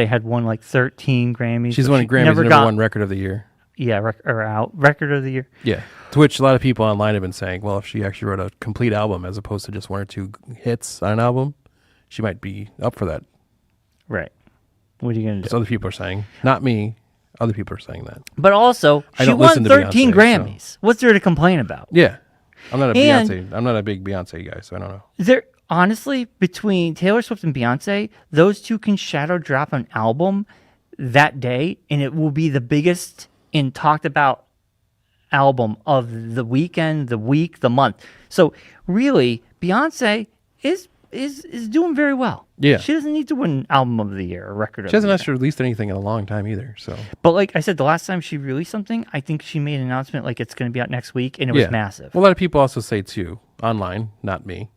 had won like 13 Grammys. She's won Grammys, never won Record of the Year. record of the year. Yeah. To which a lot of people online have been saying, well, if she actually wrote a complete album as opposed to just one or two hits on an album, she might be up for that. Right. What are you going to do? So other people are saying, not me. Other people are saying that. But also, she won 13 Grammys. So. What's there to complain about? Yeah. I'm not a big Beyonce guy, so I don't know. Honestly, between Taylor Swift and Beyonce, those two can shadow drop an album that day, and it will be the biggest and talked about album of the weekend, the week, the month. So really, Beyonce is doing very well. Yeah. She doesn't need to win album of the year or record of the year. She hasn't actually released anything in a long time either. So, but like I said, the last time she released something, I think she made an announcement like it's going to be out next week, and it was massive. Well, a lot of people also say too, online, not me,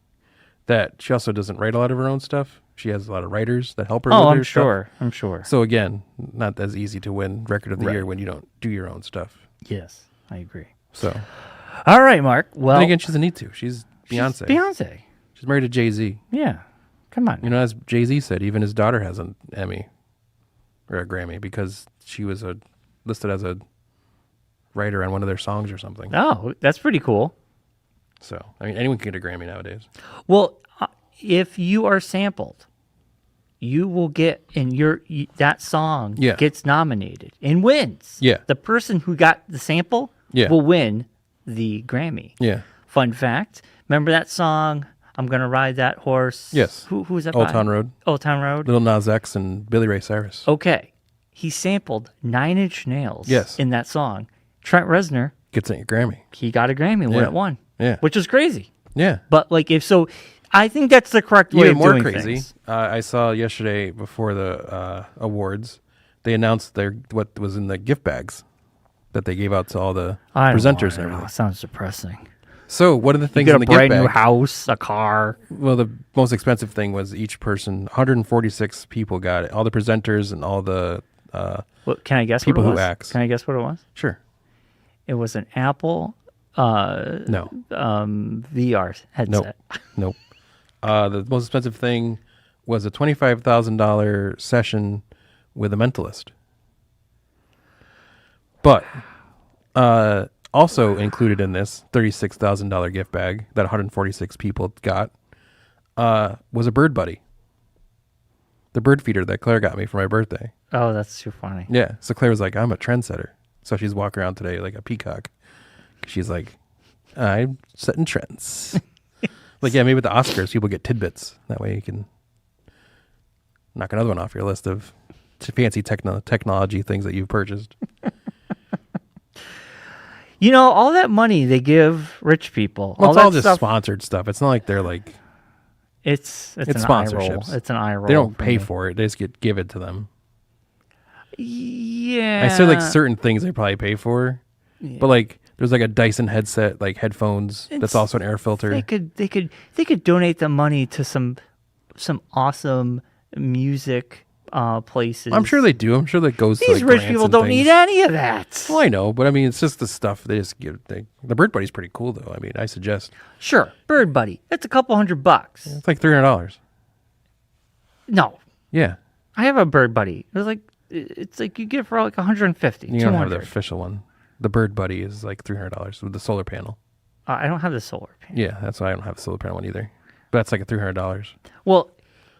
that she also doesn't write a lot of her own stuff. She has a lot of writers that help her with her stuff. I'm sure. So again, not as easy to win record of the year when you don't do your own stuff. Yes, I agree. So, all right, Mark. Well, and again, she doesn't need to. She's Beyonce. She's married to Jay-Z. Yeah. Come on. You know, as Jay-Z said, even his daughter has an Emmy or a Grammy because she was listed as a writer on one of their songs or something. Oh, that's pretty cool. So, I mean, anyone can get a Grammy nowadays. Well, if you are sampled, you will get, and that song gets nominated and wins. Yeah. The person who got the sample will win the Grammy. Yeah. Fun fact, remember that song, I'm Gonna Ride That Horse? Yes. Who was that Old by? Town Road. Old Town Road. Lil Nas X and Billy Ray Cyrus. Okay. He sampled 9 Inch Nails in that song. Trent Reznor gets a Grammy. He got a Grammy when it won. Yeah. Which is crazy. Yeah. But like I think that's the correct way of doing crazy. Things. I saw yesterday before the awards, they announced what was in the gift bags that they gave out to all the presenters and everything. Sounds depressing. So one of the things in the gift bag, a brand new house, a car. Well, the most expensive thing was each person. 146 people got it. All the presenters and all the can I guess people what it was? Who acts. Can I guess what it was? Sure. It was an Apple VR headset. Nope. The most expensive thing was a $25,000 session with a mentalist. But also included in this $36,000 gift bag that 146 people got was a bird buddy. The bird feeder that Claire got me for my birthday. Oh, that's too funny. Yeah. So Claire was like, I'm a trendsetter. So she's walking around today like a peacock. She's like, I'm setting trends. Like, yeah, maybe with the Oscars, people get tidbits. That way you can knock another one off your list of fancy technology things that you've purchased. You know, all that money they give rich people. Well, it's all just sponsored stuff. It's not like they're like... It's sponsorships. It's an eye roll. They don't pay for it. They just give it to them. Yeah. I said like certain things they probably pay for. Yeah. But like there's like a Dyson headset, like headphones that's also an air filter. They could donate the money to some awesome music places. I'm sure they do. I'm sure that goes These to like rich people don't need any of that. Well, I know, but I mean it's just the stuff they just give. The Bird Buddy's pretty cool though. I mean, I suggest. Sure, Bird Buddy. That's a couple $100. It's like $300. No. Yeah. I have a Bird Buddy. It's like you get it for like $150. You don't have the official one. The Bird Buddy is like $300 with the solar panel. I don't have the solar panel. Yeah, that's why I don't have the solar panel one either. But that's like a $300. Well,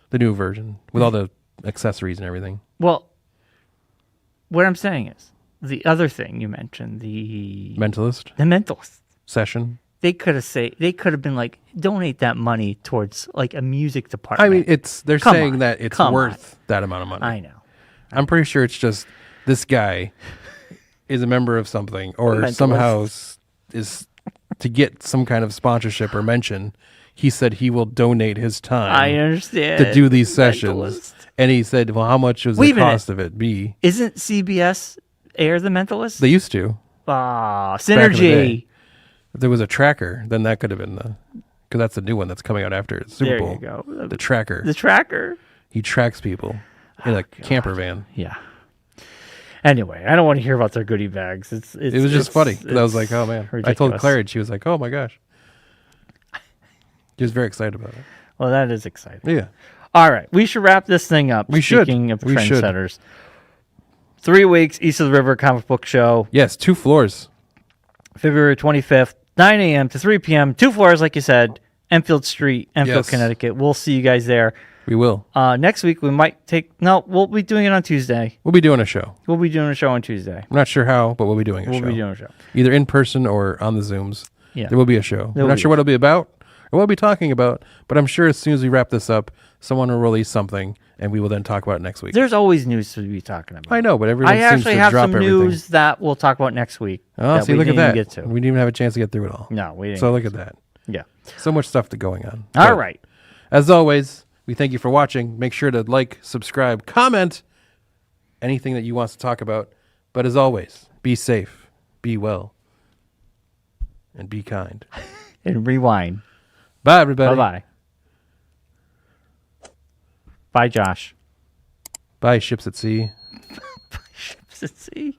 the new version with all the accessories and everything. Well, what I'm saying is the other thing you mentioned, the mentalist session. They could have been like, donate that money towards like a music department. I mean, they're saying that it's worth that amount of money. I know. I'm pretty sure it's just this guy is a member of something or somehow is to get some kind of sponsorship or mention. He said he will donate his time. I understand to do these sessions, and he said, "Well, how much was the cost of it be?" Isn't CBS air The Mentalist? They used to. Synergy. If there was a tracker, then that could have been because that's the new one that's coming out after Super Bowl. There you go. The tracker. The tracker. He tracks people in a camper van. Yeah. Anyway, I don't want to hear about their goodie bags. It was just funny. I was like, oh man. Ridiculous. I told Claire and she was like, oh my gosh. She was very excited about it. Well, that is exciting. Yeah. All right. We should wrap this thing up. We should. Speaking of trendsetters. 3 weeks, East of the River Comic Book Show. Yes, 2 floors. February 25th, 9 a.m. to 3 p.m. 2 floors, like you said, Enfield Street, Enfield, Connecticut. We'll see you guys there. We will. Next week, we might we'll be doing it on Tuesday. We'll be doing a show. We'll be doing a show on Tuesday. I'm not sure how, but we'll be doing a show. We'll be doing a show. Either in person or on the Zooms. Yeah. There will be a show. We're not sure what it'll be about or what we'll be talking about, but I'm sure as soon as we wrap this up, someone will release something, and we will then talk about it next week. There's always news to be talking about. I know, but everyone seems to drop everything. I actually have some news that we'll talk about next week. Oh, see, look at that. Get to. We didn't even have a chance to get through it all. No, we didn't. So look at that. Yeah. So much stuff going on. All right. As always, we thank you for watching. Make sure to like, subscribe, comment, anything that you want us to talk about. But as always, be safe, be well, and be kind. And rewind. Bye, everybody. Bye-bye. Bye, Josh. Bye, ships at sea. Bye, ships at sea.